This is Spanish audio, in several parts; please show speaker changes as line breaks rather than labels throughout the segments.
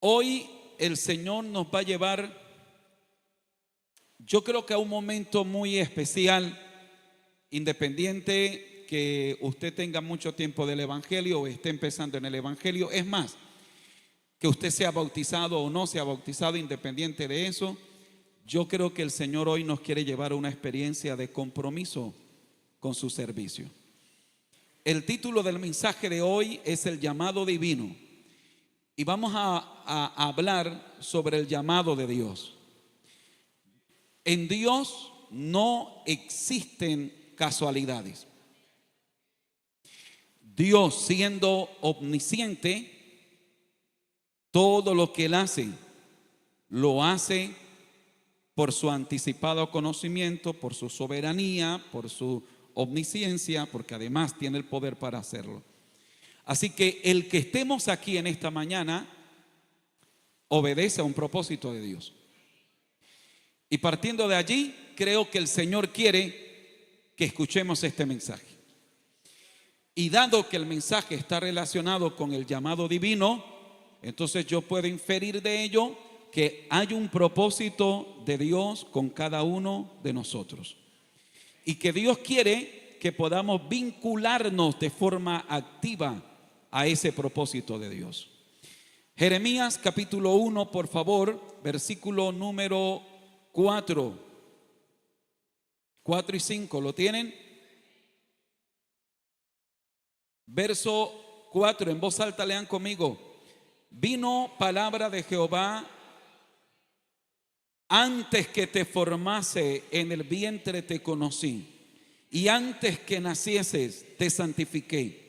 Hoy el Señor nos va a llevar, yo creo que a un momento muy especial, independiente que usted tenga mucho tiempo del Evangelio o esté empezando en el Evangelio. Es más, que usted sea bautizado o no sea bautizado, independiente de eso, yo creo que el Señor hoy nos quiere llevar a una experiencia de compromiso con su servicio. El título del mensaje de hoy es el llamado divino. Y vamos a hablar sobre el llamado de Dios. En Dios no existen casualidades. Dios, siendo omnisciente, todo lo que Él hace, lo hace por su anticipado conocimiento, por su soberanía, por su omnisciencia, porque además tiene el poder para hacerlo. Así que el que estemos aquí en esta mañana obedece a un propósito de Dios. Y partiendo de allí, creo que el Señor quiere que escuchemos este mensaje. Y dado que el mensaje está relacionado con el llamado divino, entonces yo puedo inferir de ello que hay un propósito de Dios con cada uno de nosotros. Y que Dios quiere que podamos vincularnos de forma activa a ese propósito de Dios. Jeremías capítulo 1, por favor, versículo número 4 y 5, ¿lo tienen? Verso 4, en voz alta lean conmigo. Vino palabra de Jehová: antes que te formase en el vientre te conocí, y antes que nacieses te santifiqué.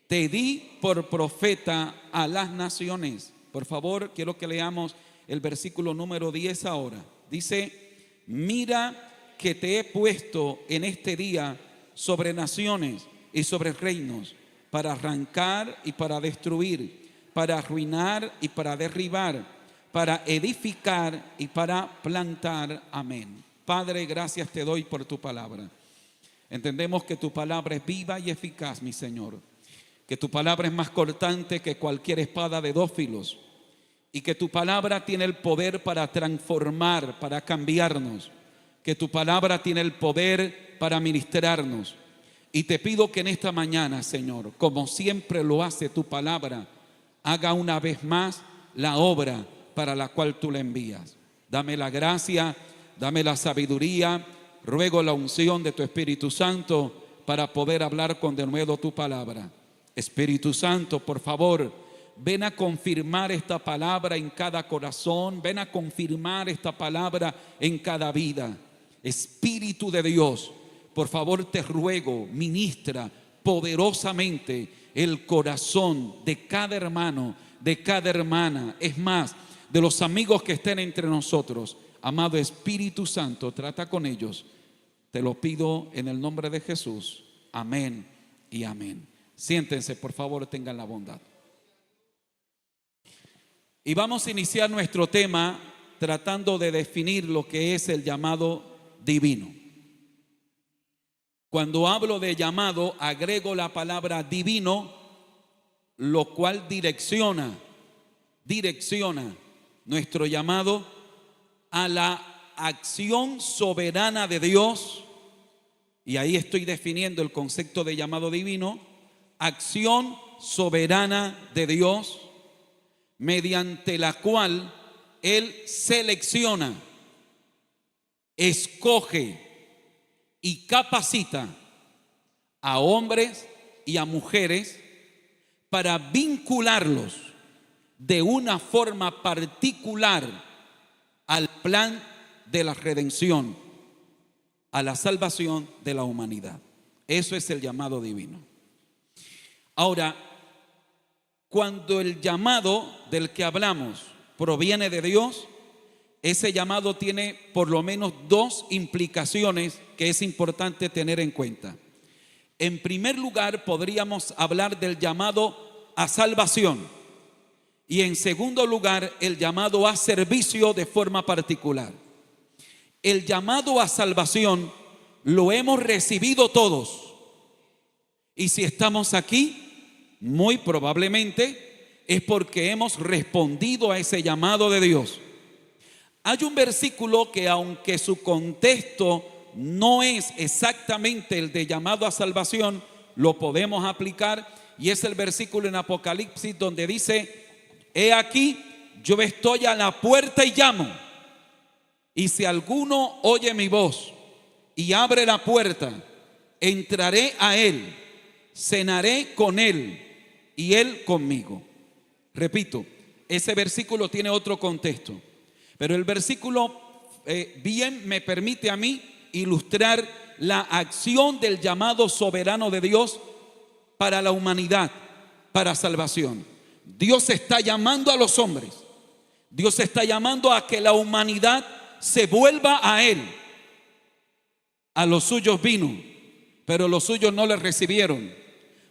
Te di por profeta a las naciones. Por favor, quiero que leamos el versículo número 10 ahora. Dice: mira que te he puesto en este día sobre naciones y sobre reinos, para arrancar y para destruir, para arruinar y para derribar, para edificar y para plantar. Amén. Padre, gracias te doy por tu palabra. Entendemos que tu palabra es viva y eficaz, mi Señor. Que tu palabra es más cortante que cualquier espada de dos filos. Y que tu palabra tiene el poder para transformar, para cambiarnos. Que tu palabra tiene el poder para ministrarnos. Y te pido que en esta mañana, Señor, como siempre lo hace tu palabra, haga una vez más la obra para la cual tú la envías. Dame la gracia, dame la sabiduría. Ruego la unción de tu Espíritu Santo para poder hablar con denuedo tu palabra. Espíritu Santo, por favor, ven a confirmar esta palabra en cada corazón. Ven a confirmar esta palabra en cada vida. Espíritu de Dios, por favor te ruego, ministra poderosamente el corazón de cada hermano, de cada hermana. Es más, de los amigos que estén entre nosotros. Amado Espíritu Santo, trata con ellos. Te lo pido en el nombre de Jesús. Amén y amén. Siéntense, por favor, tengan la bondad. Y vamos a iniciar nuestro tema tratando de definir lo que es el llamado divino. Cuando hablo de llamado, agrego la palabra divino, lo cual direcciona nuestro llamado a la acción soberana de Dios. Y ahí estoy definiendo el concepto de llamado divino. Acción soberana de Dios, mediante la cual Él selecciona, escoge y capacita a hombres y a mujeres para vincularlos de una forma particular al plan de la redención, a la salvación de la humanidad. Eso es el llamado divino. Ahora, cuando el llamado del que hablamos proviene de Dios, ese llamado tiene por lo menos dos implicaciones que es importante tener en cuenta. En primer lugar, podríamos hablar del llamado a salvación. Y en segundo lugar, el llamado a servicio de forma particular. El llamado a salvación lo hemos recibido todos. Y si estamos aquí, muy probablemente es porque hemos respondido a ese llamado de Dios. Hay un versículo que, aunque su contexto no es exactamente el de llamado a salvación, lo podemos aplicar, y es el versículo en Apocalipsis donde dice: he aquí, yo estoy a la puerta y llamo, y si alguno oye mi voz y abre la puerta, entraré a él, cenaré con él y él conmigo. Repito, ese versículo tiene otro contexto, pero el versículo bien me permite a mí ilustrar la acción del llamado soberano de Dios para la humanidad, para salvación. Dios está llamando a los hombres, Dios está llamando a que la humanidad se vuelva a Él. A los suyos vino, pero los suyos no le recibieron.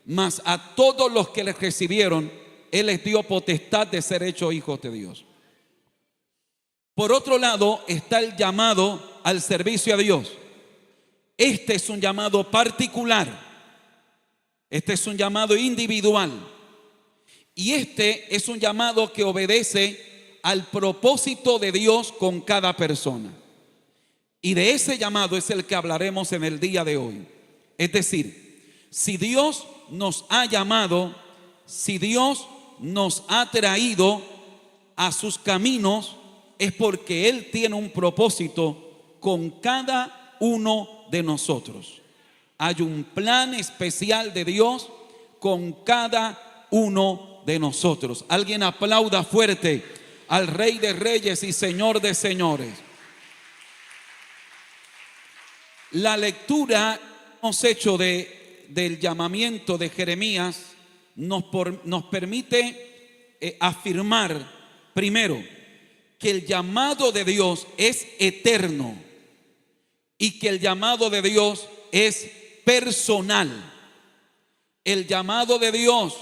Mas a todos los que le recibieron, Él les dio potestad de ser hechos hijos de Dios. Por otro lado está el llamado al servicio a Dios. Este es un llamado particular, este es un llamado individual, y este es un llamado que obedece al propósito de Dios con cada persona. Y de ese llamado es el que hablaremos en el día de hoy. Es decir, si Dios nos ha llamado, si Dios nos ha traído a sus caminos, es porque Él tiene un propósito con cada uno de nosotros. Hay un plan especial de Dios con cada uno de nosotros. Alguien aplauda fuerte al Rey de Reyes y Señor de Señores. La lectura que hemos hecho del llamamiento de Jeremías nos permite afirmar, primero, que el llamado de Dios es eterno y que el llamado de Dios es personal. El llamado de Dios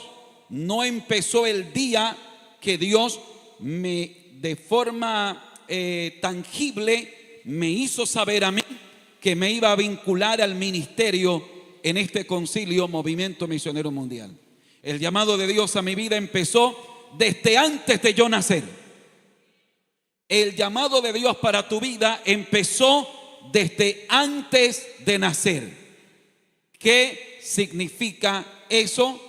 no empezó el día que Dios de forma tangible me hizo saber a mí que me iba a vincular al ministerio en este concilio Movimiento Misionero Mundial. El llamado de Dios a mi vida empezó desde antes de yo nacer. El llamado de Dios para tu vida empezó desde antes de nacer. ¿Qué significa eso?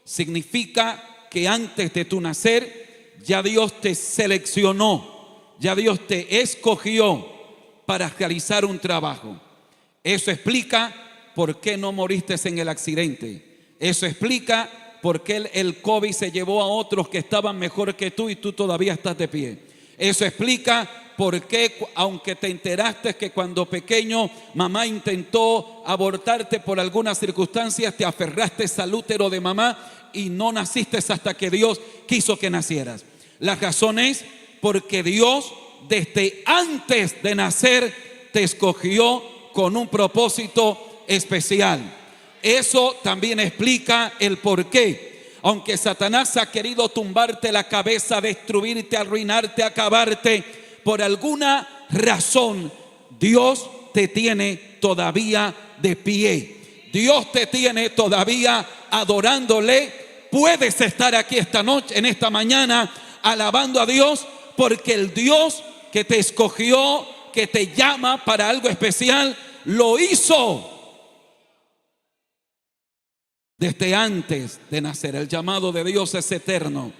Significa que antes de tu nacer ya Dios te seleccionó, ya Dios te escogió para realizar un trabajo. Eso explica por qué no moriste en el accidente. Eso explica por qué el COVID se llevó a otros que estaban mejor que tú y tú todavía estás de pie. Eso explica por qué, aunque te enteraste que cuando pequeño mamá intentó abortarte por algunas circunstancias, te aferraste al útero de mamá y no naciste hasta que Dios quiso que nacieras. La razón es porque Dios desde antes de nacer te escogió con un propósito especial. Eso también explica el por qué, aunque Satanás ha querido tumbarte la cabeza, destruirte, arruinarte, acabarte, por alguna razón Dios te tiene todavía de pie. Dios te tiene todavía adorándole. Puedes estar aquí esta noche, en esta mañana, alabando a Dios, porque el Dios que te escogió, que te llama para algo especial, lo hizo desde antes de nacer. El llamado de Dios es eterno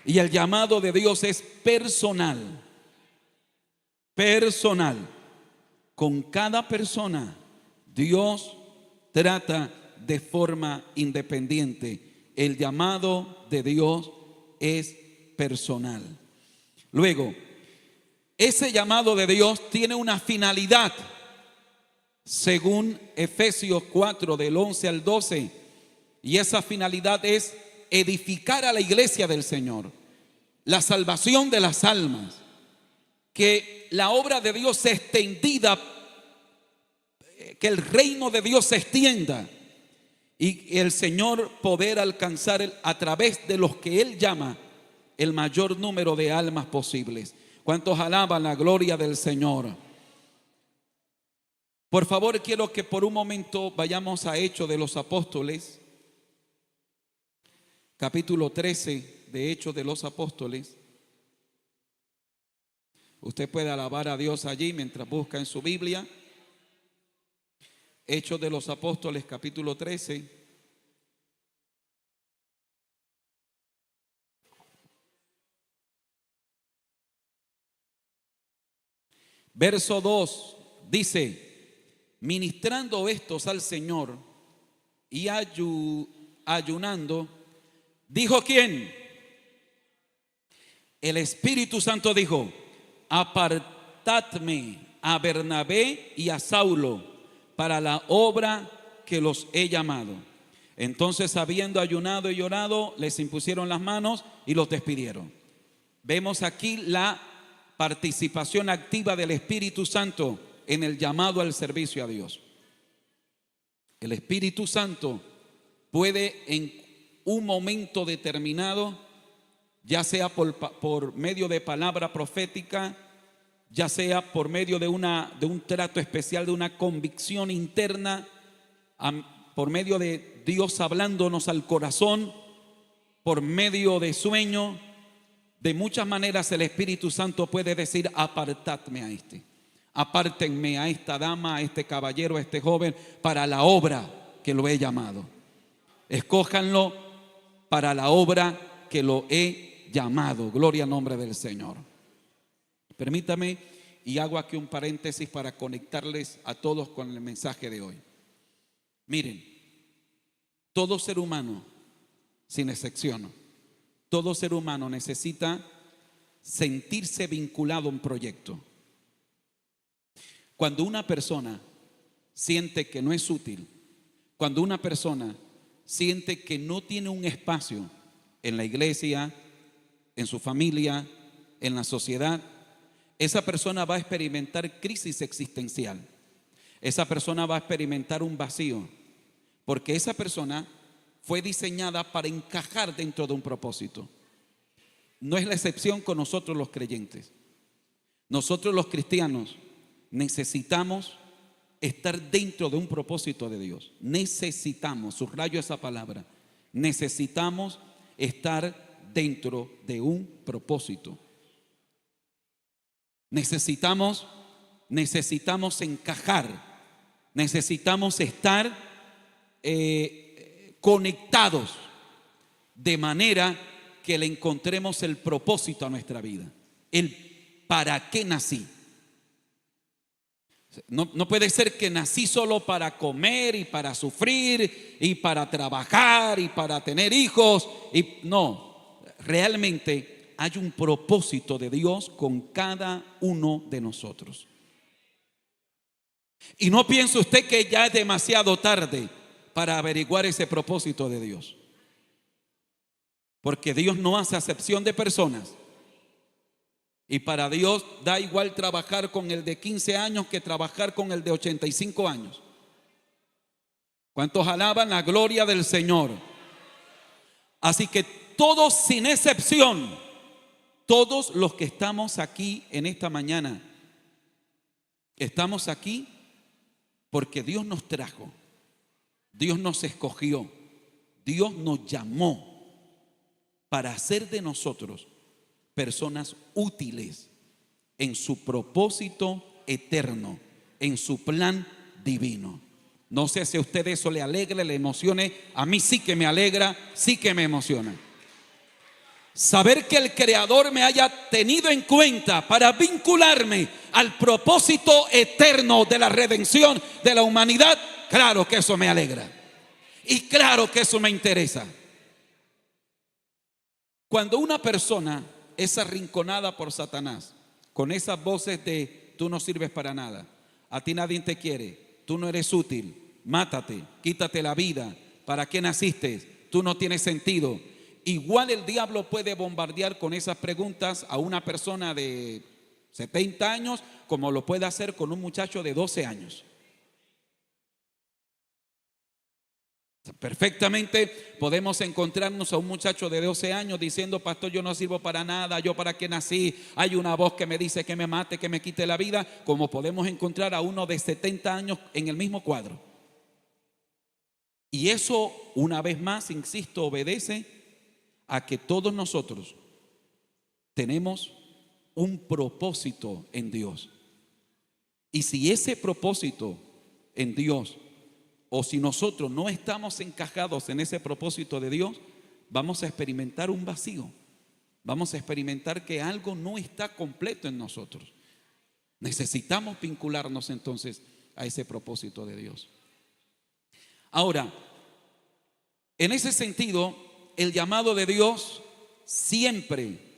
y el llamado de Dios es personal. Personal. Con cada persona Dios trata de forma independiente. El llamado de Dios es personal. Luego, ese llamado de Dios tiene una finalidad, según Efesios 4 del 11 al 12, y esa finalidad es edificar a la iglesia del Señor, la salvación de las almas, que la obra de Dios sea extendida, que el reino de Dios se extienda y el Señor poder alcanzar a través de los que Él llama el mayor número de almas posibles. ¿Cuántos alaban la gloria del Señor? Por favor, quiero que por un momento vayamos a Hechos de los Apóstoles, capítulo 13, de Hechos de los Apóstoles. Usted puede alabar a Dios allí mientras busca en su Biblia. Hechos de los Apóstoles, capítulo 13. Verso 2 dice: ministrando estos al Señor y ayunando, ¿dijo quién? El Espíritu Santo dijo: apartadme a Bernabé y a Saulo para la obra que los he llamado. Entonces, habiendo ayunado y orado, les impusieron las manos y los despidieron. Vemos aquí la participación activa del Espíritu Santo en el llamado al servicio a Dios. El Espíritu Santo puede en un momento determinado, ya sea por medio de palabra profética, ya sea por medio de un trato especial, de una convicción interna, por medio de Dios hablándonos al corazón, por medio de sueño. De muchas maneras el Espíritu Santo puede decir: apartadme a este, apártenme a esta dama, a este caballero, a este joven, para la obra que lo he llamado. Escójanlo para la obra que lo he llamado. Gloria al nombre del Señor. Permítame, y hago aquí un paréntesis para conectarles a todos con el mensaje de hoy. Miren, todo ser humano, sin excepción, todo ser humano necesita sentirse vinculado a un proyecto. Cuando una persona siente que no es útil, cuando una persona siente que no tiene un espacio en la iglesia, en su familia, en la sociedad, esa persona va a experimentar crisis existencial. Esa persona va a experimentar un vacío, porque esa persona fue diseñada para encajar dentro de un propósito. No es la excepción con nosotros los creyentes. Nosotros los cristianos necesitamos estar dentro de un propósito de Dios. Necesitamos, subrayo esa palabra, necesitamos estar dentro de un propósito. Necesitamos encajar, necesitamos estar conectados de manera que le encontremos el propósito a nuestra vida, el para qué nací. No puede ser que nací solo para comer y para sufrir y para trabajar y para tener hijos. No, realmente hay un propósito de Dios con cada uno de nosotros. Y no piense usted que ya es demasiado tarde para averiguar ese propósito de Dios, porque Dios no hace acepción de personas. Y para Dios da igual trabajar con el de 15 años que trabajar con el de 85 años. ¿Cuántos alaban la gloria del Señor? Así que todos sin excepción, todos los que estamos aquí en esta mañana, estamos aquí porque Dios nos trajo, Dios nos escogió, Dios nos llamó para hacer de nosotros personas útiles en su propósito eterno, en su plan divino. No sé si a usted eso le alegre, le emocione. A mí sí que me alegra, sí que me emociona. Saber que el Creador me haya tenido en cuenta para vincularme al propósito eterno de la redención de la humanidad, claro que eso me alegra. Y claro que eso me interesa. Cuando una persona es arrinconada por Satanás con esas voces de: tú no sirves para nada, a ti nadie te quiere, tú no eres útil, mátate, quítate la vida, ¿para qué naciste? Tú no tienes sentido. Igual el diablo puede bombardear con esas preguntas a una persona de 70 años como lo puede hacer con un muchacho de 12 años. Perfectamente podemos encontrarnos a un muchacho de 12 años diciendo: pastor, yo no sirvo para nada, yo para qué nací, hay una voz que me dice que me mate, que me quite la vida. Como podemos encontrar a uno de 70 años en el mismo cuadro. Y eso, una vez más, insisto, obedece a que todos nosotros tenemos un propósito en Dios. Y si ese propósito en Dios, o si nosotros no estamos encajados en ese propósito de Dios, vamos a experimentar un vacío. Vamos a experimentar que algo no está completo en nosotros. Necesitamos vincularnos entonces a ese propósito de Dios. Ahora, en ese sentido, el llamado de Dios siempre,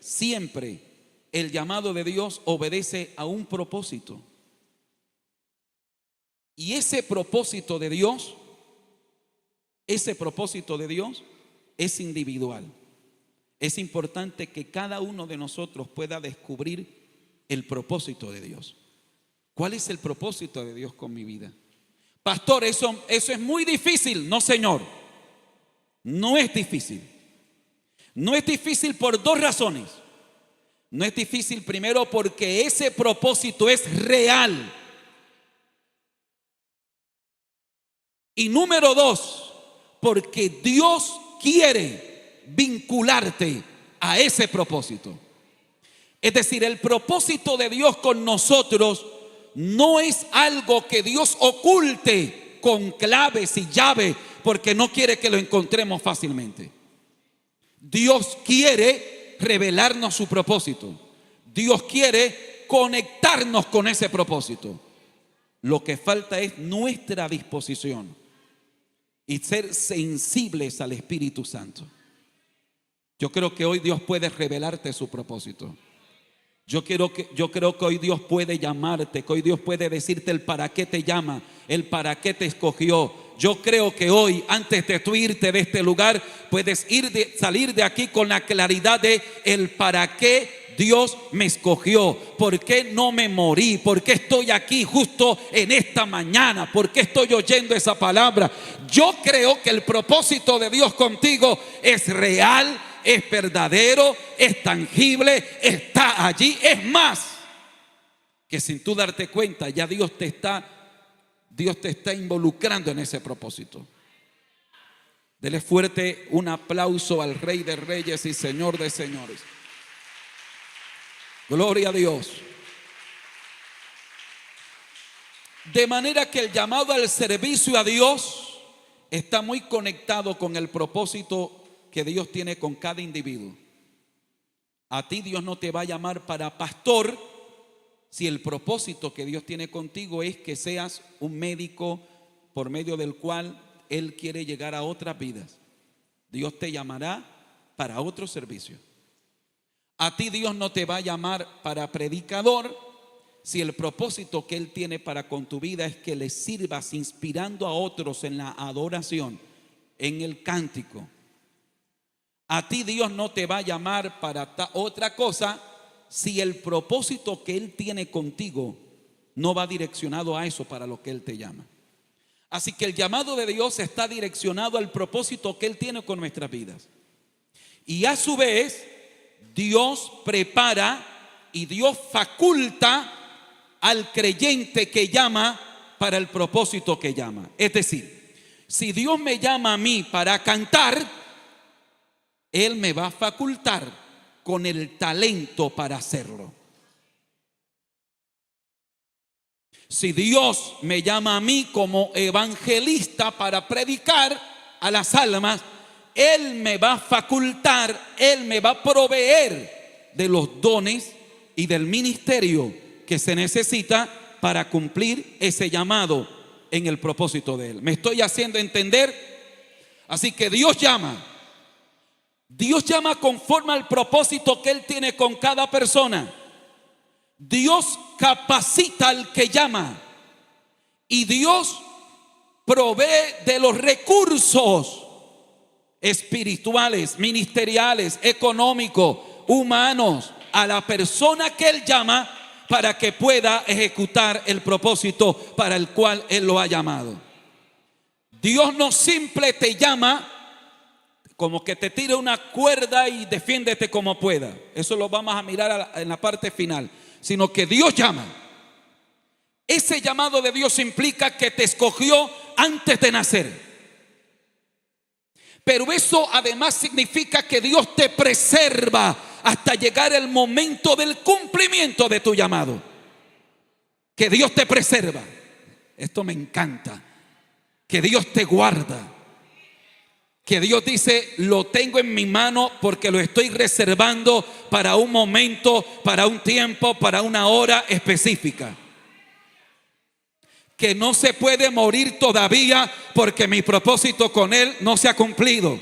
el llamado de Dios obedece a un propósito. Y ese propósito de Dios es individual. Es importante que cada uno de nosotros pueda descubrir el propósito de Dios. ¿Cuál es el propósito de Dios con mi vida? Pastor, eso es muy difícil. No, Señor, no es difícil. No es difícil por dos razones. No es difícil primero porque ese propósito es real. Y número dos, porque Dios quiere vincularte a ese propósito. Es decir, el propósito de Dios con nosotros no es algo que Dios oculte con claves y llaves porque no quiere que lo encontremos fácilmente. Dios quiere revelarnos su propósito. Dios quiere conectarnos con ese propósito. Lo que falta es nuestra disposición y ser sensibles al Espíritu Santo. Yo creo que hoy Dios puede revelarte su propósito. Yo creo que hoy Dios puede llamarte, que hoy Dios puede decirte el para qué te llama, el para qué te escogió. Yo creo que hoy, antes de tú irte de este lugar, puedes salir de aquí con la claridad de el para qué Dios me escogió, por qué no me morí, por qué estoy aquí justo en esta mañana, por qué estoy oyendo esa palabra. Yo creo que el propósito de Dios contigo es real, es verdadero, es tangible, está allí. Es más, que sin tú darte cuenta, ya Dios te está involucrando en ese propósito. Dele fuerte un aplauso al Rey de Reyes y Señor de Señores. Gloria a Dios. De manera que el llamado al servicio a Dios está muy conectado con el propósito que Dios tiene con cada individuo. A ti Dios no te va a llamar para pastor si el propósito que Dios tiene contigo es que seas un médico por medio del cual Él quiere llegar a otras vidas. Dios te llamará para otro servicio. A ti Dios no te va a llamar para predicador si el propósito que Él tiene para con tu vida es que le sirvas inspirando a otros en la adoración, en el cántico. A ti Dios no te va a llamar para otra cosa si el propósito que Él tiene contigo no va direccionado a eso para lo que Él te llama. Así que el llamado de Dios está direccionado al propósito que Él tiene con nuestras vidas. Y a su vez, Dios prepara y Dios faculta al creyente que llama para el propósito que llama. Es decir, si Dios me llama a mí para cantar, Él me va a facultar con el talento para hacerlo. Si Dios me llama a mí como evangelista para predicar a las almas, Él me va a facultar, Él me va a proveer de los dones y del ministerio que se necesita para cumplir ese llamado en el propósito de Él. ¿Me estoy haciendo entender? Así que Dios llama conforme al propósito que Él tiene con cada persona. Dios capacita al que llama y Dios provee de los recursos espirituales, ministeriales, económicos, humanos a la persona que Él llama para que pueda ejecutar el propósito para el cual Él lo ha llamado. Dios no simple te llama como que te tire una cuerda y defiéndete como pueda. Eso lo vamos a mirar en la parte final. Sino que Dios llama. Ese llamado de Dios implica que te escogió antes de nacer. Pero eso además significa que Dios te preserva hasta llegar el momento del cumplimiento de tu llamado. Que Dios te preserva. Esto me encanta. Que Dios te guarda. Que Dios dice, lo tengo en mi mano porque lo estoy reservando para un momento, para un tiempo, para una hora específica. Que no se puede morir todavía porque mi propósito con Él no se ha cumplido.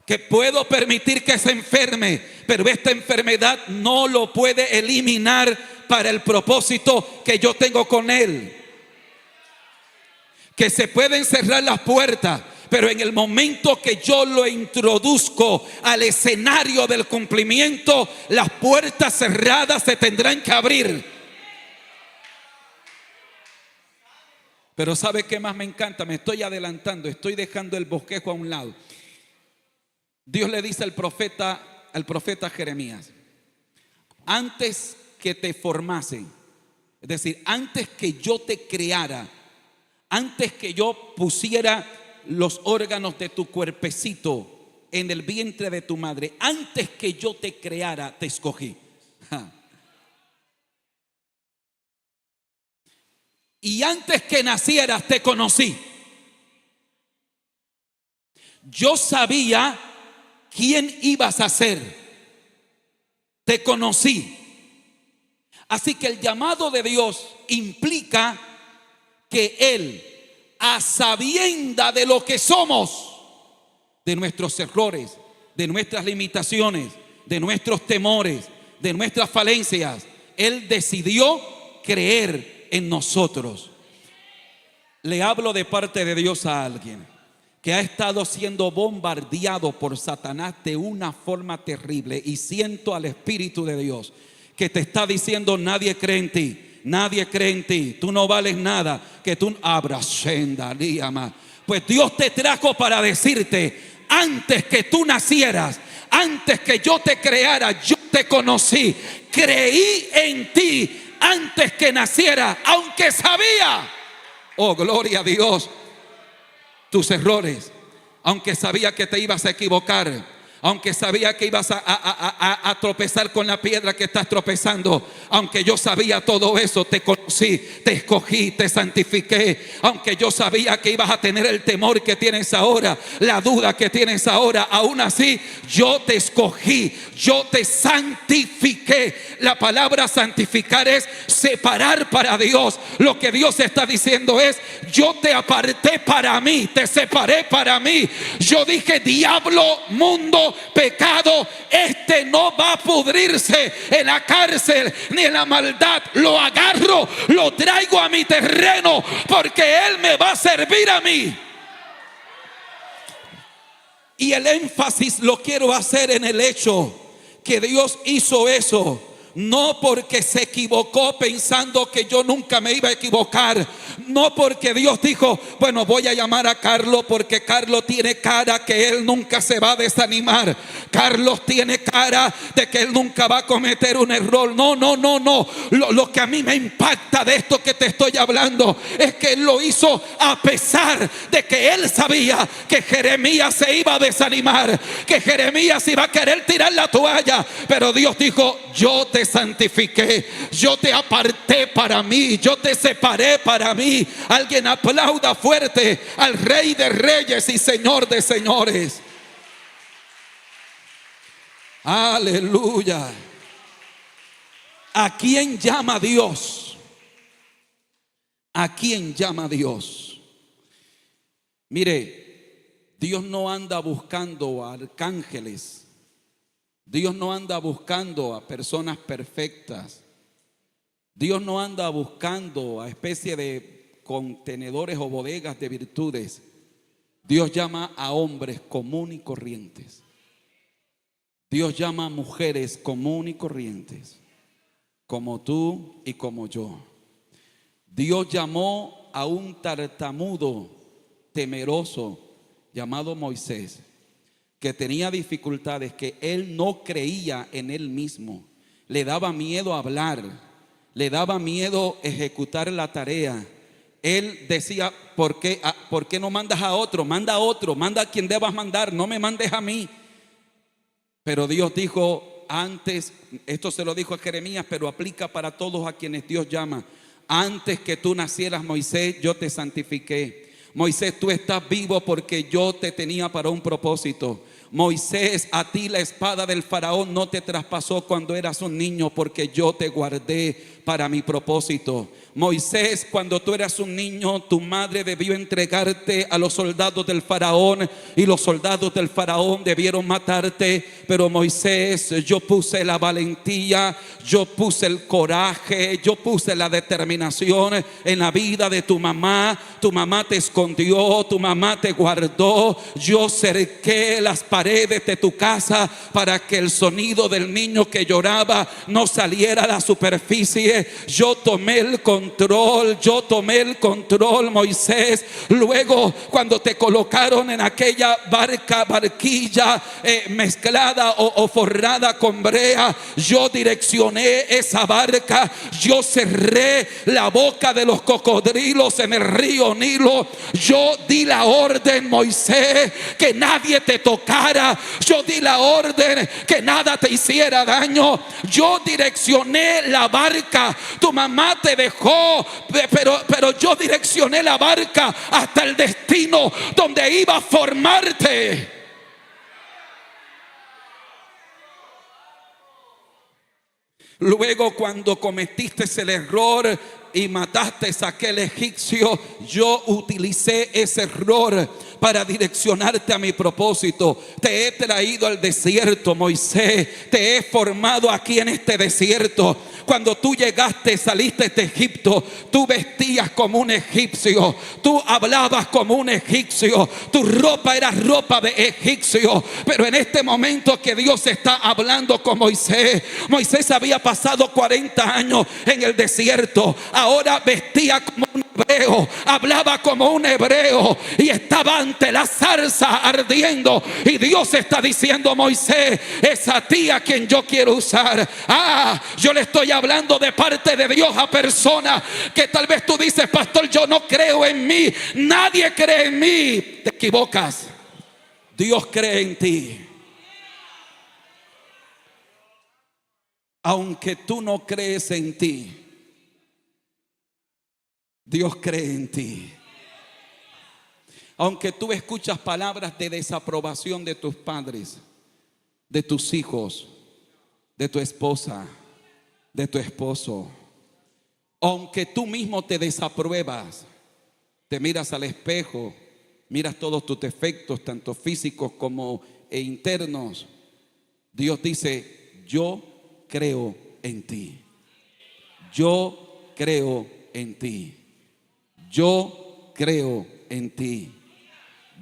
Que puedo permitir que se enferme, pero esta enfermedad no lo puede eliminar para el propósito que yo tengo con Él. Que se pueden cerrar las puertas, pero en el momento que yo lo introduzco al escenario del cumplimiento, las puertas cerradas se tendrán que abrir. Pero ¿sabe qué más me encanta? Me estoy adelantando, estoy dejando el bosquejo a un lado. Dios le dice al profeta Jeremías: antes que te formase, es decir, antes que yo te creara, antes que yo pusiera los órganos de tu cuerpecito en el vientre de tu madre, antes que yo te creara, te escogí. Y antes que nacieras te conocí. Yo sabía quién ibas a ser. Te conocí. Así que el llamado de Dios implica que Él, a sabienda de lo que somos, de nuestros errores, de nuestras limitaciones, de nuestros temores, de nuestras falencias, Él decidió creer en nosotros. Le hablo de parte de Dios a alguien que ha estado siendo bombardeado por Satanás de una forma terrible, y siento al Espíritu de Dios que te está diciendo: nadie cree en ti, nadie cree en ti, tú no vales nada, que tú pues Dios te trajo para decirte: antes que tú nacieras, antes que yo te creara, yo te conocí, creí en ti antes que naciera, aunque sabía, oh gloria a Dios, tus errores, aunque sabía que te ibas a equivocar, aunque sabía que ibas a tropezar con la piedra que estás tropezando, aunque yo sabía todo eso, te conocí, te escogí, te santifiqué. Aunque yo sabía que ibas a tener el temor que tienes ahora, la duda que tienes ahora, aún así yo te escogí, yo te santifiqué. La palabra santificar es separar para Dios. Lo que Dios está diciendo es: yo te aparté para mí, te separé para mí. Yo dije: diablo, mundo, pecado, este no va a pudrirse en la cárcel ni en la maldad. Lo agarro, lo traigo a mi terreno, porque Él me va a servir a mí. Y el énfasis lo quiero hacer en el hecho que Dios hizo eso no porque se equivocó pensando que yo nunca me iba a equivocar, no porque Dios dijo: bueno, voy a llamar a Carlos porque Carlos tiene cara que él nunca se va a desanimar, Carlos tiene cara de que él nunca va a cometer un error. No. Lo que a mí me impacta de esto que te estoy hablando es que Él lo hizo a pesar de que Él sabía que Jeremías se iba a desanimar, que Jeremías iba a querer tirar la toalla. Pero Dios dijo: yo te santifiqué, yo te aparté para mí, yo te separé para mí. Alguien aplauda fuerte al Rey de Reyes y Señor de Señores. Aleluya. ¿A quién llama Dios? ¿A quién llama Dios? Mire, Dios no anda buscando a arcángeles. Dios no anda buscando a personas perfectas. Dios no anda buscando a especie de contenedores o bodegas de virtudes. Dios llama a hombres comunes y corrientes. Dios llama a mujeres comunes y corrientes, como tú y como yo. Dios llamó a un tartamudo temeroso llamado Moisés, que tenía dificultades, que él no creía en él mismo, le daba miedo hablar, le daba miedo ejecutar la tarea. Él decía, ¿por qué no mandas a otro? Manda a quien debas mandar, no me mandes a mí. Pero Dios dijo antes, esto se lo dijo a Jeremías, pero aplica para todos a quienes Dios llama. Antes que tú nacieras, Moisés, yo te santifiqué. Moisés, tú estás vivo porque yo te tenía para un propósito. Moisés, a ti la espada del faraón no te traspasó cuando eras un niño, porque yo te guardé para mi propósito. Moisés, cuando tú eras un niño, tu madre debió entregarte a los soldados del faraón y los soldados del faraón debieron matarte. Pero Moisés, yo puse la valentía, yo puse el coraje, yo puse la determinación en la vida de tu mamá. Tu mamá te escondió, tu mamá te guardó. Yo cerqué las paredes de tu casa para que el sonido del niño que lloraba no saliera a la superficie. Yo tomé el control, Moisés. Luego, cuando te colocaron en aquella barquilla mezclada o forrada con brea, yo direccioné esa barca. Yo cerré la boca de los cocodrilos en el río Nilo. Yo di la orden, Moisés, que nadie te tocara. Yo di la orden que nada te hiciera daño. Yo direccioné la barca. Tu mamá te dejó, pero yo direccioné la barca hasta el destino donde iba a formarte. Luego, cuando cometiste el error y mataste a aquel egipcio, yo utilicé ese error para direccionarte a mi propósito. Te he traído al desierto, Moisés. Te he formado aquí en este desierto. Cuando tú llegaste, saliste de Egipto, tú vestías como un egipcio, tú hablabas como un egipcio, tu ropa era ropa de egipcio. Pero en este momento que Dios está hablando con Moisés, Moisés había pasado 40 años en el desierto. Ahora vestía como un hebreo, hablaba como un hebreo y estaba ante la zarza ardiendo. Y Dios está diciendo: Moisés, es a ti a quien yo quiero usar. Yo le estoy hablando de parte de Dios a personas que tal vez tú dices: pastor, yo no creo en mí, nadie cree en mí. Te equivocas. Dios cree en ti. Aunque tú no crees en ti, Dios cree en ti. Aunque tú escuchas palabras de desaprobación de tus padres, de tus hijos, de tu esposa, de tu esposo, aunque tú mismo te desapruebas, te miras al espejo, miras todos tus defectos, tanto físicos como internos, Dios dice: yo creo en ti. Yo creo en ti. Yo creo en ti.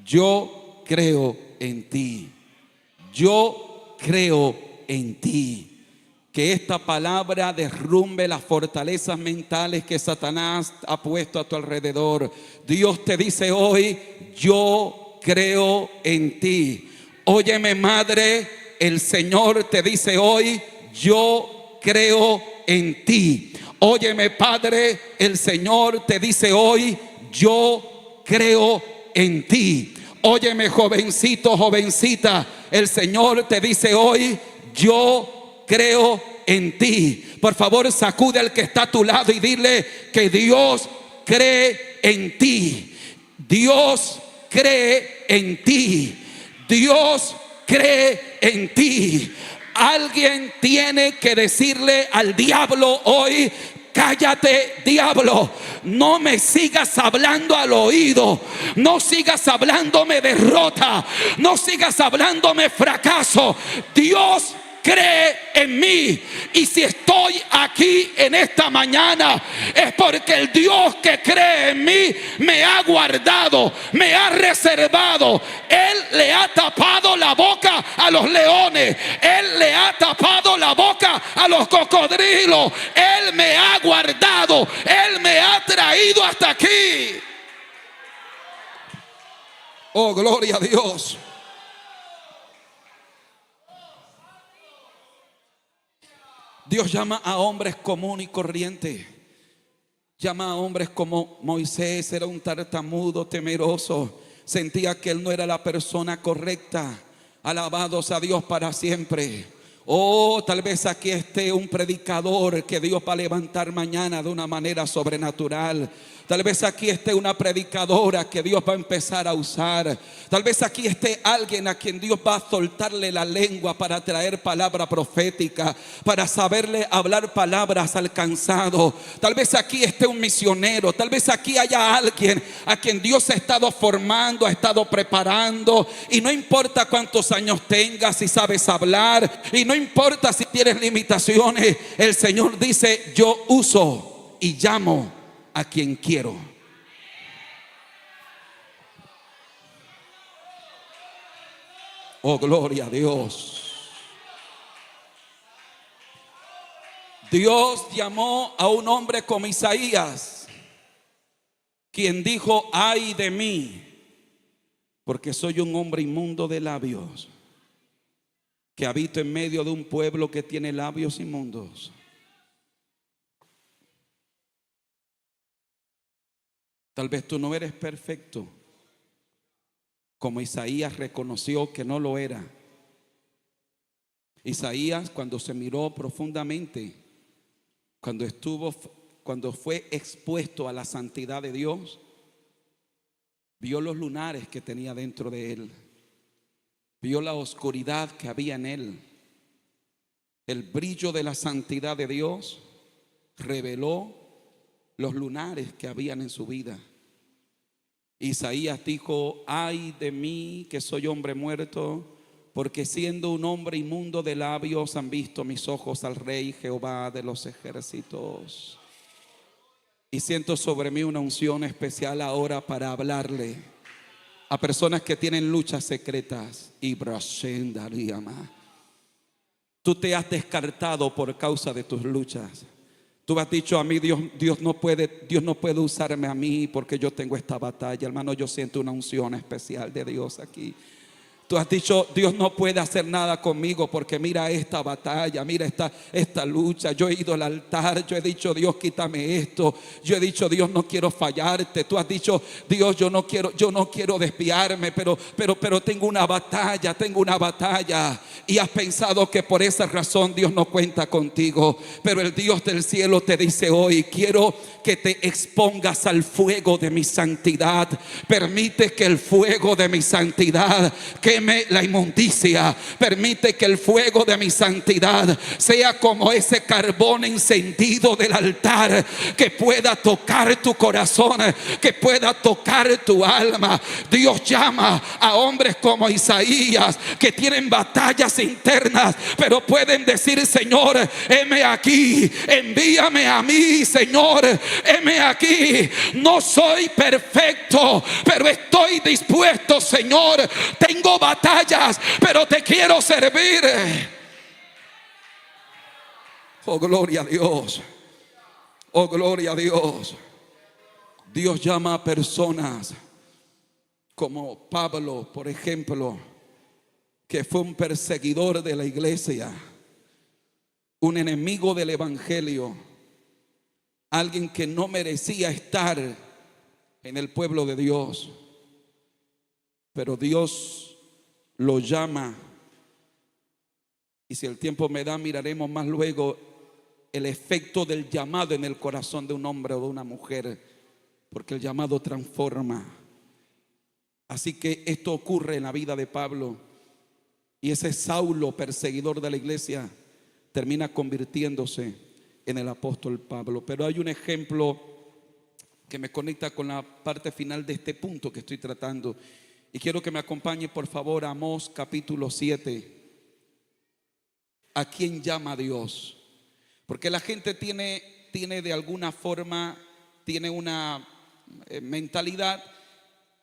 Yo creo en ti. Yo creo en ti. Que esta palabra derrumbe las fortalezas mentales que Satanás ha puesto a tu alrededor. Dios te dice hoy: yo creo en ti. Óyeme, madre, el Señor te dice hoy: yo creo en ti. Óyeme, padre, el Señor te dice hoy: yo creo en ti. Óyeme, jovencito, jovencita, el Señor te dice hoy: yo creo en ti. Por favor, sacude al que está a tu lado y dile que Dios cree en ti. Dios cree en ti. Dios cree en ti. Alguien tiene que decirle al diablo hoy: cállate, diablo, no me sigas hablando al oído, no sigas hablándome derrota, no sigas hablándome fracaso. Dios cree en mí, y si estoy aquí en esta mañana es porque el Dios que cree en mí me ha guardado, me ha reservado. Él le ha tapado la boca a los leones, Él le ha tapado la boca a los cocodrilos. Él me ha guardado, Él me ha traído hasta aquí. Oh, gloria a Dios. Dios llama a hombres común y corriente Llama a hombres como Moisés, era un tartamudo temeroso, sentía que él no era la persona correcta. Alabados a Dios para siempre. Oh, tal vez aquí esté un predicador que Dios va a levantar mañana de una manera sobrenatural. Tal vez aquí esté una predicadora que Dios va a empezar a usar. Tal vez aquí esté alguien a quien Dios va a soltarle la lengua para traer palabra profética, para saberle hablar palabras al cansado. Tal vez aquí esté un misionero. Tal vez aquí haya alguien a quien Dios ha estado formando, ha estado preparando. Y no importa cuántos años tengas, si sabes hablar, y no importa si tienes limitaciones, el Señor dice: yo uso y llamo a quien quiero. Oh, gloria a Dios. Dios llamó a un hombre como Isaías, quien dijo: ay de mí, porque soy un hombre inmundo de labios, que habito en medio de un pueblo que tiene labios inmundos. Tal vez tú no eres perfecto, como Isaías reconoció que no lo era. Isaías, cuando se miró profundamente, cuando fue expuesto a la santidad de Dios, vio los lunares que tenía dentro de él, vio la oscuridad que había en él. El brillo de la santidad de Dios reveló los lunares que habían en su vida. Isaías dijo: ay de mí, que soy hombre muerto, porque siendo un hombre inmundo de labios han visto mis ojos al Rey Jehová de los ejércitos. Y siento sobre mí una unción especial ahora para hablarle a personas que tienen luchas secretas. Tú te has descartado por causa de tus luchas. Tú has dicho: a mí Dios no puede usarme a mí porque yo tengo esta batalla. Hermano, yo siento una unción especial de Dios aquí. Tú has dicho: Dios no puede hacer nada conmigo porque mira esta batalla, mira esta lucha. Yo he ido al altar, yo he dicho: Dios, quítame esto. Yo he dicho: Dios, no quiero fallarte. Tú has dicho: Dios, yo no quiero desviarme, pero tengo una batalla. Y has pensado que por esa razón Dios no cuenta contigo. Pero el Dios del cielo te dice hoy: quiero que te expongas al fuego de mi santidad. Permite que el fuego de mi santidad queme la inmundicia. Permite que el fuego de mi santidad sea como ese carbón encendido del altar, que pueda tocar tu corazón, que pueda tocar tu alma. Dios llama a hombres como Isaías, que tienen batallas internas, pero pueden decir: Señor, heme aquí, envíame a mí, Señor, heme aquí. No soy perfecto, pero estoy dispuesto, Señor. Tengo batallas, pero te quiero servir. Oh, gloria a Dios. Oh, gloria a Dios. Dios llama a personas como Pablo, por ejemplo, que fue un perseguidor de la iglesia, un enemigo del evangelio, alguien que no merecía estar en el pueblo de Dios, pero Dios lo llama. Y si el tiempo me da, miraremos más luego el efecto del llamado en el corazón de un hombre o de una mujer, porque el llamado transforma. Así que esto ocurre en la vida de Pablo, y ese Saulo, perseguidor de la iglesia, termina convirtiéndose en el apóstol Pablo. Pero hay un ejemplo que me conecta con la parte final de este punto que estoy tratando, y quiero que me acompañe por favor a Amós capítulo 7. ¿A quién llama Dios? Porque la gente tiene de alguna forma, tiene una mentalidad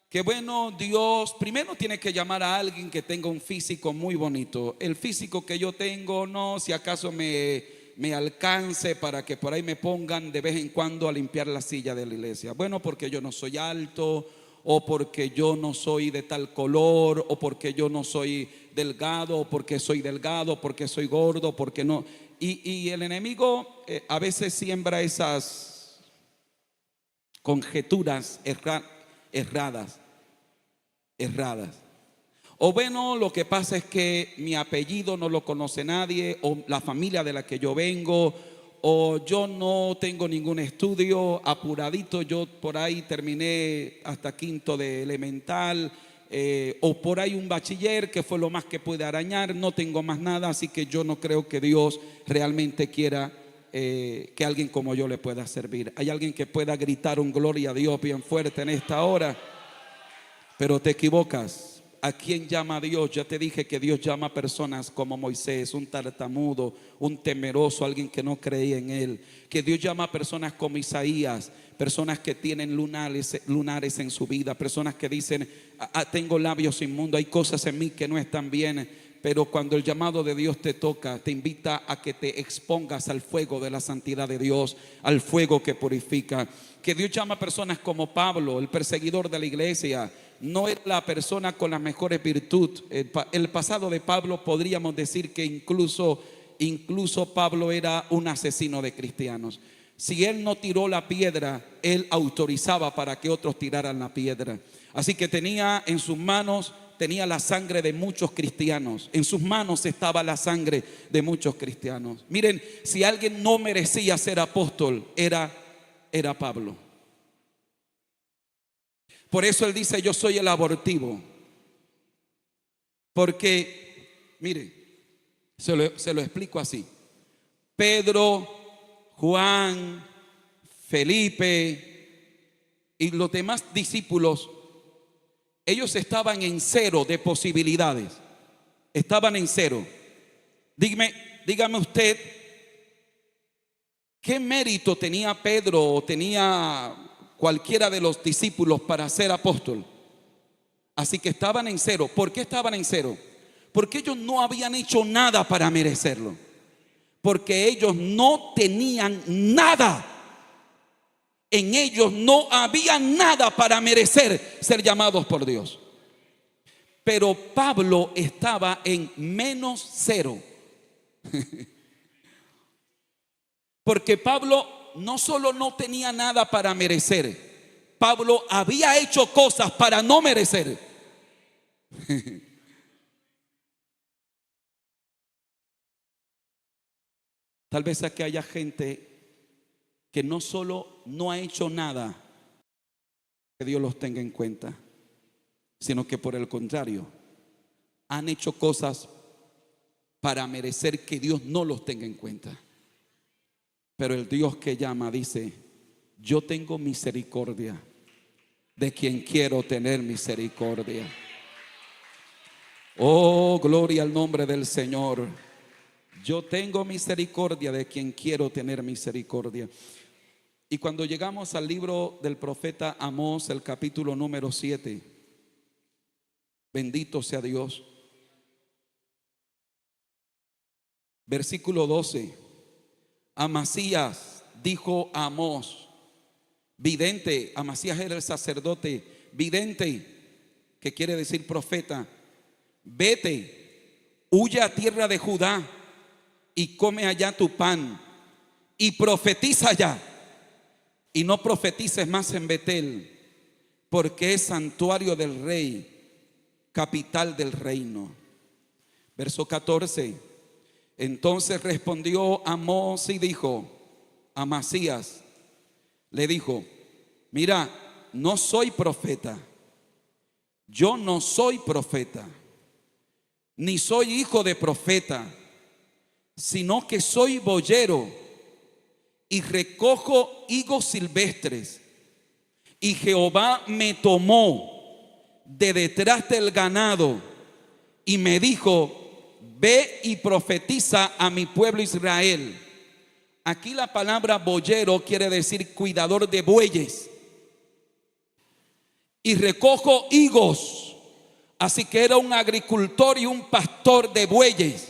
que bueno, Dios primero tiene que llamar a alguien que tenga un físico muy bonito. El físico que yo tengo, no, si acaso me alcance para que por ahí me pongan de vez en cuando a limpiar la silla de la iglesia. Bueno, porque yo no soy alto, o porque yo no soy de tal color, o porque yo no soy delgado, o porque soy delgado, porque soy gordo, porque no. Y el enemigo a veces siembra esas conjeturas erradas. O bueno, lo que pasa es que mi apellido no lo conoce nadie, o la familia de la que yo vengo, o yo no tengo ningún estudio, apuradito, yo por ahí terminé hasta quinto de elemental, o por ahí un bachiller que fue lo más que pude arañar, no tengo más nada, así que yo no creo que Dios realmente quiera que alguien como yo le pueda servir. Hay alguien que pueda gritar un gloria a Dios bien fuerte en esta hora, pero te equivocas. ¿A quién llama a Dios? Ya te dije que Dios llama a personas como Moisés, un tartamudo, un temeroso, alguien que no creía en él. Que Dios llama a personas como Isaías, personas que tienen lunares en su vida, personas que dicen, tengo labios inmundos, hay cosas en mí que no están bien. Pero cuando el llamado de Dios te toca, te invita a que te expongas al fuego de la santidad de Dios, al fuego que purifica. Que Dios llama a personas como Pablo, el perseguidor de la iglesia. No es la persona con las mejores virtudes. El pasado de Pablo podríamos decir que incluso Pablo era un asesino de cristianos. Si él no tiró la piedra, él autorizaba para que otros tiraran la piedra. Así que tenía en sus manos, tenía la sangre de muchos cristianos. En sus manos estaba la sangre de muchos cristianos. Miren, si alguien no merecía ser apóstol, era Pablo. Por eso él dice, yo soy el abortivo. Porque, mire, se lo explico así. Pedro, Juan, Felipe y los demás discípulos, ellos estaban en cero de posibilidades. Estaban en cero. Dígame usted, ¿qué mérito tenía Pedro o tenía cualquiera de los discípulos para ser apóstol? Así que estaban en cero. ¿Por qué estaban en cero? Porque ellos no habían hecho nada para merecerlo. Porque ellos no tenían nada. En ellos no había nada para merecer ser llamados por Dios. Pero Pablo estaba en menos cero. Porque Pablo no solo no tenía nada para merecer, Pablo había hecho cosas para no merecer. Tal vez aquí haya gente que no solo no ha hecho nada que Dios los tenga en cuenta, sino que por el contrario han hecho cosas para merecer que Dios no los tenga en cuenta. Pero el Dios que llama dice, yo tengo misericordia de quien quiero tener misericordia. Oh, gloria al nombre del Señor. Yo tengo misericordia de quien quiero tener misericordia. Y cuando llegamos al libro del profeta Amós, el capítulo número 7, bendito sea Dios. Versículo 12. Amasías dijo a Amós, vidente. Amasías era el sacerdote, vidente, que quiere decir profeta. Vete, huye a tierra de Judá y come allá tu pan y profetiza allá. Y no profetices más en Betel, porque es santuario del rey, capital del reino. Verso 14. Entonces respondió Amós y dijo, Amasías le dijo, mira, no soy profeta. Yo no soy profeta, ni soy hijo de profeta, sino que soy boyero y recojo higos silvestres. Y Jehová me tomó de detrás del ganado y me dijo, ve y profetiza a mi pueblo Israel. Aquí la palabra boyero quiere decir cuidador de bueyes. Y recojo higos. Así que era un agricultor y un pastor de bueyes,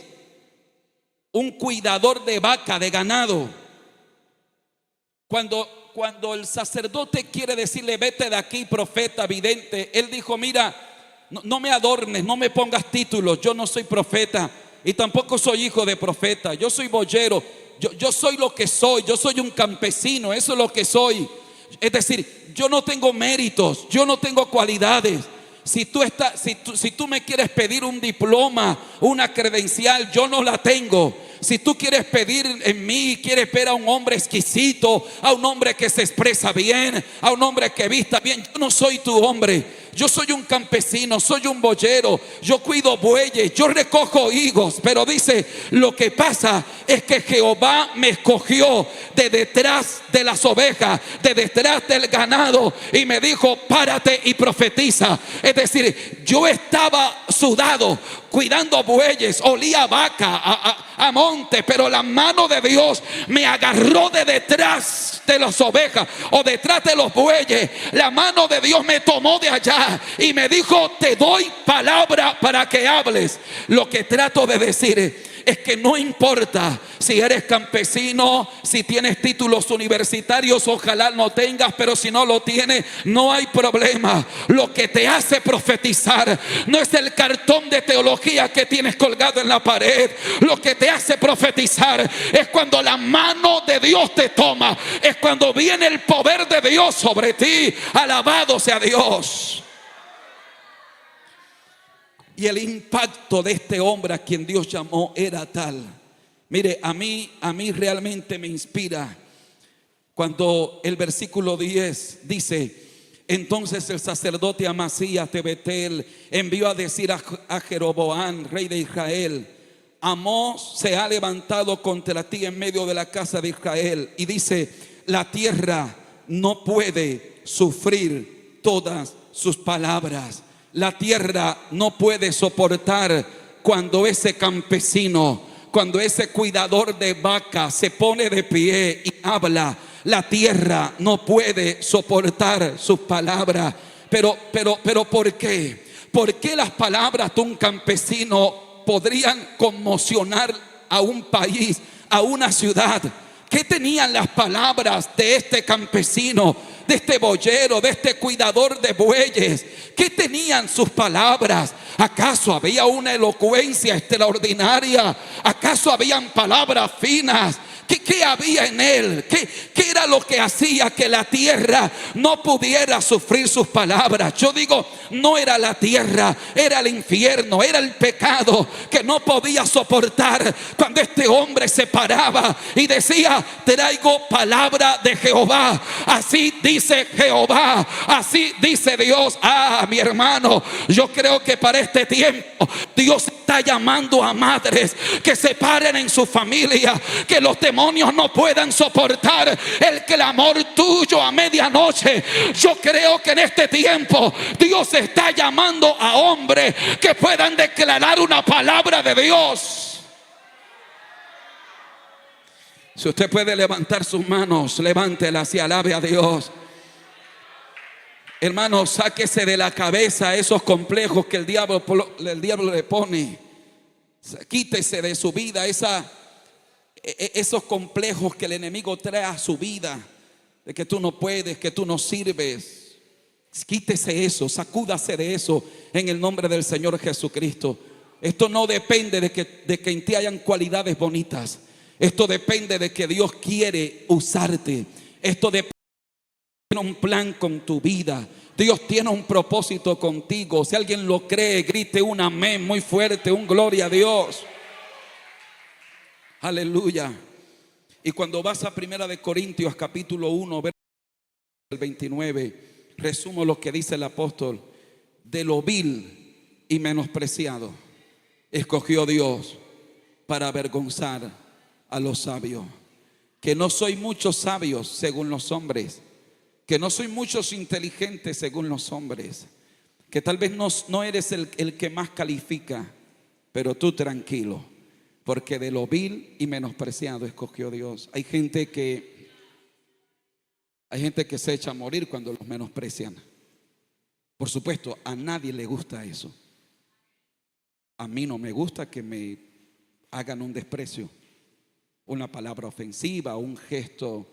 un cuidador de vaca, de ganado. Cuando el sacerdote quiere decirle, vete de aquí, profeta, vidente, él dijo, mira, no me adornes, no me pongas títulos, yo no soy profeta y tampoco soy hijo de profeta, yo soy boyero, yo soy lo que soy, yo soy un campesino, eso es lo que soy. es decir, yo no tengo méritos, yo no tengo cualidades. Si tú me quieres pedir un diploma, una credencial, yo no la tengo. Si tú quieres pedir en mí, quieres ver a un hombre exquisito, a un hombre que se expresa bien, a un hombre que vista bien, yo no soy tu hombre. Yo soy un campesino, soy un boyero, yo cuido bueyes, yo recojo higos. Pero dice, lo que pasa es que Jehová me escogió de detrás de las ovejas, de detrás del ganado, y me dijo, párate y profetiza. Es decir, yo estaba sudado cuidando bueyes, olía a vaca, a monte, pero la mano de Dios me agarró de detrás de las ovejas o detrás de los bueyes. La mano de Dios me tomó de allá y me dijo, te doy palabra para que hables. Lo que trato de decir es que no importa si eres campesino, si tienes títulos universitarios, ojalá no tengas, pero si no lo tienes, no hay problema. Lo que te hace profetizar no es el cartón de teología que tienes colgado en la pared. Lo que te hace profetizar es cuando la mano de Dios te toma, es cuando viene el poder de Dios sobre ti. Alabado sea Dios. Y el impacto de este hombre a quien Dios llamó era tal. Mire, a mí realmente me inspira cuando el versículo 10 dice: entonces el sacerdote Amasías de Betel envió a decir a Jeroboam, rey de Israel: Amós se ha levantado contra ti en medio de la casa de Israel. Y dice: la tierra no puede sufrir todas sus palabras. La tierra no puede soportar cuando ese campesino, cuando ese cuidador de vacas se pone de pie y habla. La tierra no puede soportar sus palabras. Pero ¿por qué? ¿Por qué las palabras de un campesino podrían conmocionar a un país, a una ciudad? ¿Qué tenían las palabras de este campesino, de este boyero, de este cuidador de bueyes? ¿Qué tenían sus palabras? ¿Acaso había una elocuencia extraordinaria? ¿Acaso habían palabras finas? ¿Qué había en él? ¿Qué era lo que hacía que la tierra no pudiera sufrir sus palabras? Yo digo, no era la tierra, era el infierno, era el pecado que no podía soportar cuando este hombre se paraba y decía: traigo palabra de Jehová. Así dice Jehová, así dice Dios. Mi hermano, yo creo que para este tiempo Dios está llamando a madres que se paren en su familia, que los demonios no puedan soportar el clamor tuyo a medianoche. Yo creo que en este tiempo Dios está llamando a hombres que puedan declarar una palabra de Dios. Si usted puede levantar sus manos, levántelas y alabe a Dios. Hermano, sáquese de la cabeza esos complejos que el diablo le pone. Quítese de su vida esos complejos que el enemigo trae a su vida, de que tú no puedes, que tú no sirves. Quítese eso, sacúdase de eso en el nombre del Señor Jesucristo. Esto no depende de que en ti hayan cualidades bonitas. Esto depende de que Dios quiere usarte. Esto depende de un plan con tu vida. Dios tiene un propósito contigo. Si alguien lo cree, grite un amén muy fuerte, un gloria a Dios. Aleluya. Y cuando vas a Primera de Corintios capítulo 1 verso 29, resumo lo que dice el apóstol: de lo vil y menospreciado escogió Dios para avergonzar a los sabios. Que no soy muchos sabios según los hombres, que no soy muchos inteligentes según los hombres, que tal vez no eres el que más califica, pero tú tranquilo, porque de lo vil y menospreciado escogió Dios. Hay gente que se echa a morir cuando los menosprecian. Por supuesto, a nadie le gusta eso. A mí no me gusta que me hagan un desprecio, una palabra ofensiva, un gesto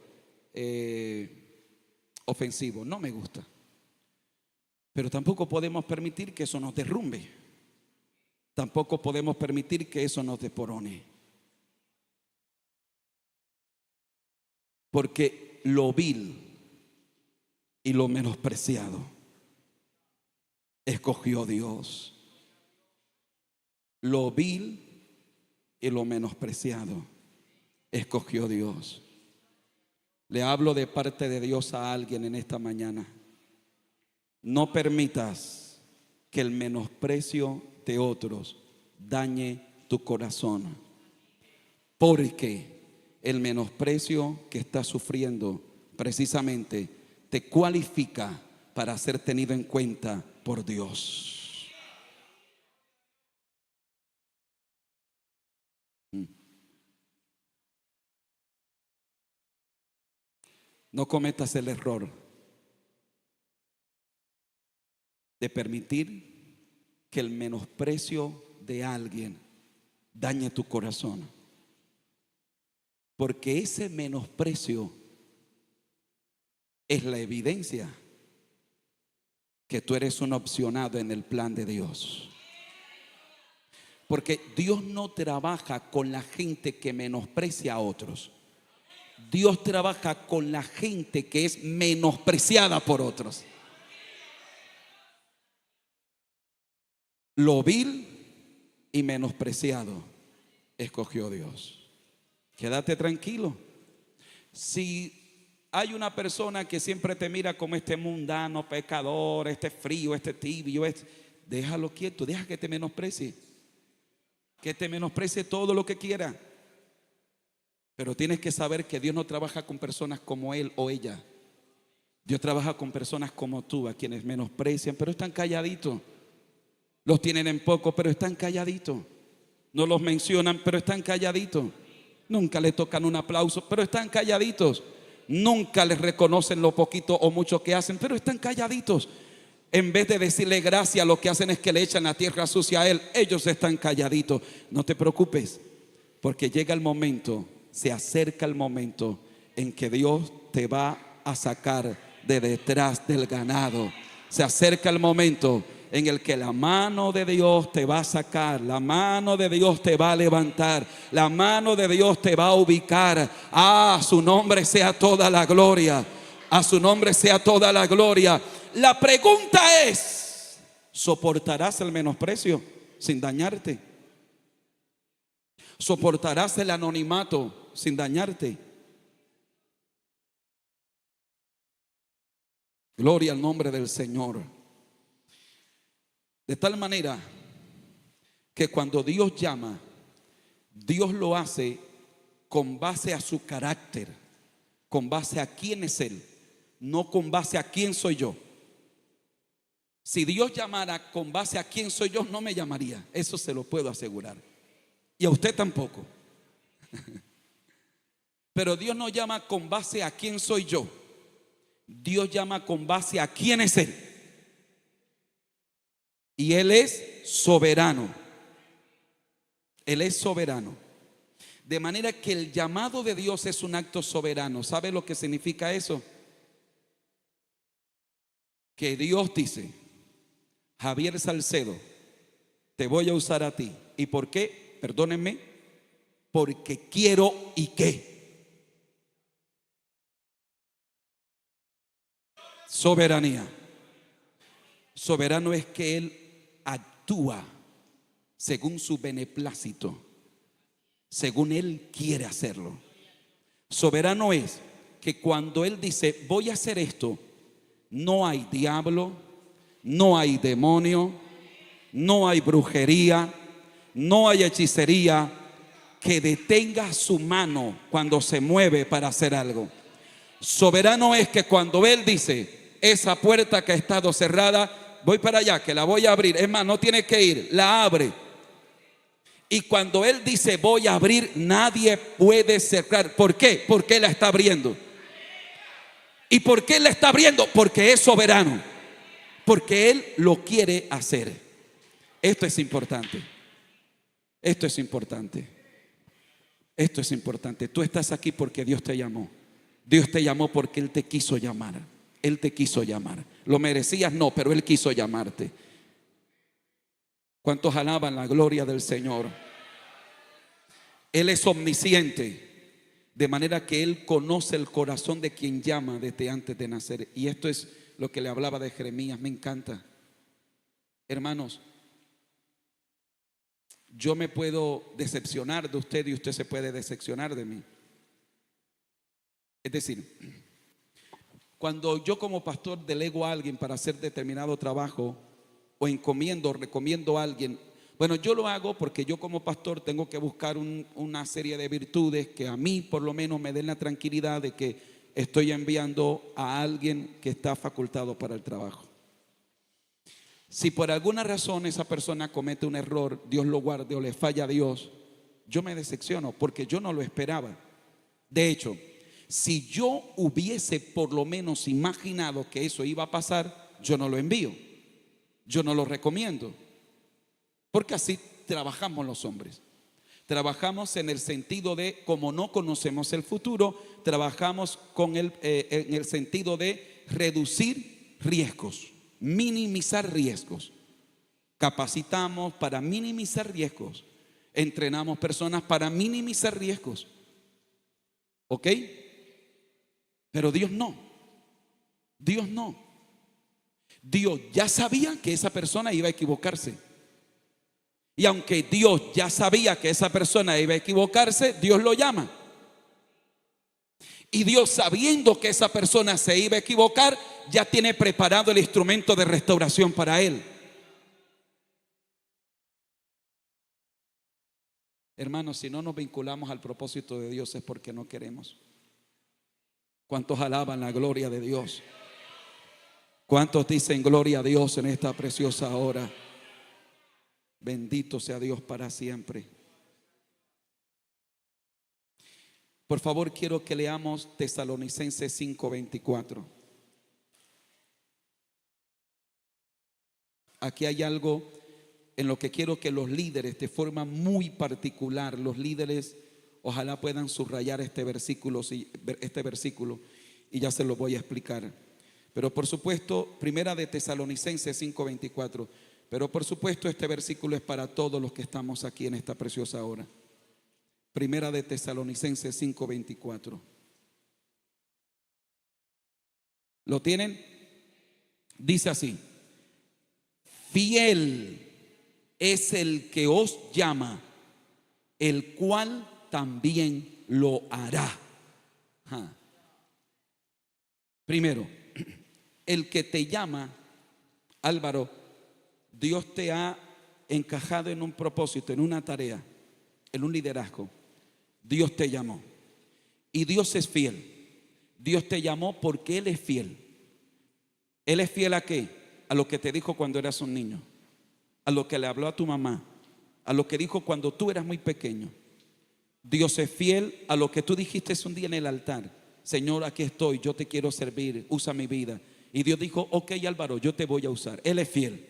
ofensivo. No me gusta. Pero tampoco podemos permitir que eso nos derrumbe. Tampoco podemos permitir que eso nos desporone. Porque lo vil y lo menospreciado escogió Dios. Lo vil y lo menospreciado escogió Dios. Le hablo de parte de Dios a alguien en esta mañana. No permitas que el menosprecio de otros dañe tu corazón, porque el menosprecio que estás sufriendo precisamente te cualifica para ser tenido en cuenta por Dios. No cometas el error de permitir que el menosprecio de alguien dañe tu corazón, porque ese menosprecio es la evidencia que tú eres un opcionado en el plan de Dios. Porque Dios no trabaja con la gente que menosprecia a otros. Dios trabaja con la gente que es menospreciada por otros. Lo vil y menospreciado escogió Dios. Quédate tranquilo. Si hay una persona que siempre te mira como este mundano, pecador, este frío, este tibio, déjalo quieto, deja que te menosprecie. Que te menosprecie todo lo que quiera. Pero tienes que saber que Dios no trabaja con personas como él o ella. Dios trabaja con personas como tú, a quienes menosprecian, pero están calladitos. Los tienen en poco, pero están calladitos. No los mencionan, pero están calladitos. Nunca les tocan un aplauso, pero están calladitos. Nunca les reconocen lo poquito o mucho que hacen, pero están calladitos. En vez de decirle gracias, lo que hacen es que le echan la tierra sucia a él. Ellos están calladitos. No te preocupes, porque llega el momento, se acerca el momento en que Dios te va a sacar de detrás del ganado. Se acerca el momento en el que la mano de Dios te va a sacar, la mano de Dios te va a levantar, la mano de Dios te va a ubicar. A su nombre sea toda la gloria, a su nombre sea toda la gloria. La pregunta es: ¿soportarás el menosprecio sin dañarte? ¿Soportarás el anonimato sin dañarte? Gloria al nombre del Señor. De tal manera que cuando Dios llama, Dios lo hace con base a su carácter, con base a quién es Él, no con base a quién soy yo. Si Dios llamara con base a quién soy yo, no me llamaría. Eso se lo puedo asegurar. Y a usted tampoco. Pero Dios no llama con base a quién soy yo. Dios llama con base a quién es Él. Y Él es soberano. Él es soberano. De manera que el llamado de Dios es un acto soberano. ¿Sabe lo que significa eso? Que Dios dice: Javier Salcedo, te voy a usar a ti. ¿Y por qué? Perdónenme. Porque quiero y qué. Soberanía. Soberano es que Él actúa según su beneplácito, según Él quiere hacerlo. Soberano es que cuando Él dice voy a hacer esto, no hay diablo, no hay demonio, no hay brujería, no hay hechicería que detenga su mano cuando se mueve para hacer algo. Soberano es que cuando Él dice esa puerta que ha estado cerrada, voy para allá, que la voy a abrir. Es más, no tiene que ir, la abre. Y cuando Él dice voy a abrir, nadie puede cerrar. ¿Por qué? Porque Él la está abriendo. ¿Y por qué Él la está abriendo? Porque es soberano. Porque Él lo quiere hacer. Esto es importante. Esto es importante. Esto es importante. Tú estás aquí porque Dios te llamó. Dios te llamó porque Él te quiso llamar. Él te quiso llamar. ¿Lo merecías? No, pero Él quiso llamarte. ¿Cuántos alaban la gloria del Señor? Él es omnisciente. De manera que Él conoce el corazón de quien llama desde antes de nacer. Y esto es lo que le hablaba de Jeremías. Me encanta. Hermanos, yo me puedo decepcionar de usted y usted se puede decepcionar de mí. Es decir, cuando yo como pastor delego a alguien para hacer determinado trabajo o encomiendo, recomiendo a alguien, bueno, yo lo hago porque yo como pastor tengo que buscar una serie de virtudes que a mí por lo menos me den la tranquilidad de que estoy enviando a alguien que está facultado para el trabajo. Si por alguna razón esa persona comete un error, Dios lo guarde, o le falla a Dios, yo me decepciono porque yo no lo esperaba. De hecho, si yo hubiese por lo menos imaginado que eso iba a pasar, yo no lo envío, yo no lo recomiendo. Porque así trabajamos los hombres. Trabajamos en el sentido de, como no conocemos el futuro, trabajamos en el sentido de reducir riesgos, minimizar riesgos. Capacitamos para minimizar riesgos. Entrenamos personas para minimizar riesgos. ¿Ok? Pero Dios no. Dios no. Dios ya sabía que esa persona iba a equivocarse. Y aunque Dios ya sabía que esa persona iba a equivocarse, Dios lo llama. Y Dios, sabiendo que esa persona se iba a equivocar, ya tiene preparado el instrumento de restauración para él. Hermanos, si no nos vinculamos al propósito de Dios es porque no queremos. ¿Cuántos alaban la gloria de Dios? ¿Cuántos dicen gloria a Dios en esta preciosa hora? Bendito sea Dios para siempre. Por favor, quiero que leamos Tesalonicenses 5:24. Aquí hay algo en lo que quiero que los líderes, de forma muy particular, los líderes, ojalá puedan subrayar este versículo y ya se lo voy a explicar. Pero por supuesto, primera de Tesalonicenses 5:24. Pero por supuesto este versículo es para todos los que estamos aquí en esta preciosa hora. Primera de Tesalonicenses 5:24. ¿Lo tienen? Dice así: fiel es el que os llama, el cual también lo hará. Primero, el que te llama, Álvaro, Dios te ha encajado en un propósito, en una tarea, en un liderazgo. Dios te llamó y Dios es fiel. Dios te llamó porque Él es fiel. ¿Él es fiel a qué? A lo que te dijo cuando eras un niño, a lo que le habló a tu mamá, a lo que dijo cuando tú eras muy pequeño. Dios es fiel a lo que tú dijiste un día en el altar: Señor, aquí estoy, yo te quiero servir, usa mi vida. Y Dios dijo: ok, Álvaro, yo te voy a usar. Él es fiel.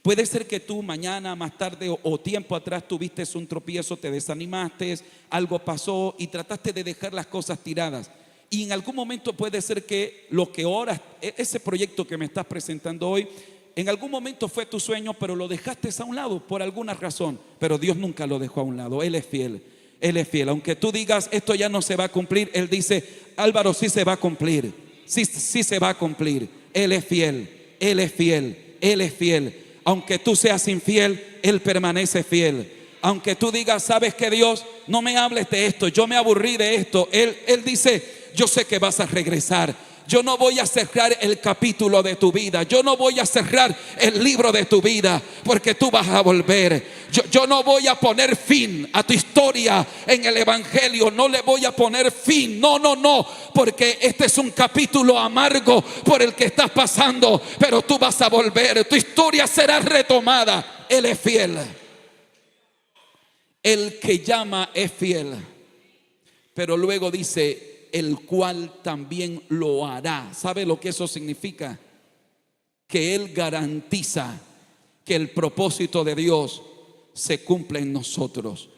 Puede ser que tú mañana, más tarde o tiempo atrás tuviste un tropiezo, te desanimaste, algo pasó y trataste de dejar las cosas tiradas. Y en algún momento puede ser que lo que oras, ese proyecto que me estás presentando hoy, en algún momento fue tu sueño, pero lo dejaste a un lado por alguna razón. Pero Dios nunca lo dejó a un lado. Él es fiel. Él es fiel. Aunque tú digas esto ya no se va a cumplir, Él dice: Álvaro, sí se va a cumplir. Sí se va a cumplir. Él es fiel. Él es fiel. Él es fiel. Aunque tú seas infiel, Él permanece fiel. Aunque tú digas: sabes que Dios, no me hables de esto, yo me aburrí de esto, Él dice: yo sé que vas a regresar. Yo no voy a cerrar el capítulo de tu vida, yo no voy a cerrar el libro de tu vida, porque tú vas a volver. Yo no voy a poner fin a tu historia en el evangelio, no le voy a poner fin, no, porque este es un capítulo amargo por el que estás pasando, pero tú vas a volver, tu historia será retomada. Él es fiel. El que llama es fiel. Pero luego dice: el cual también lo hará. ¿Sabe lo que eso significa? Que Él garantiza que el propósito de Dios se cumple en nosotros.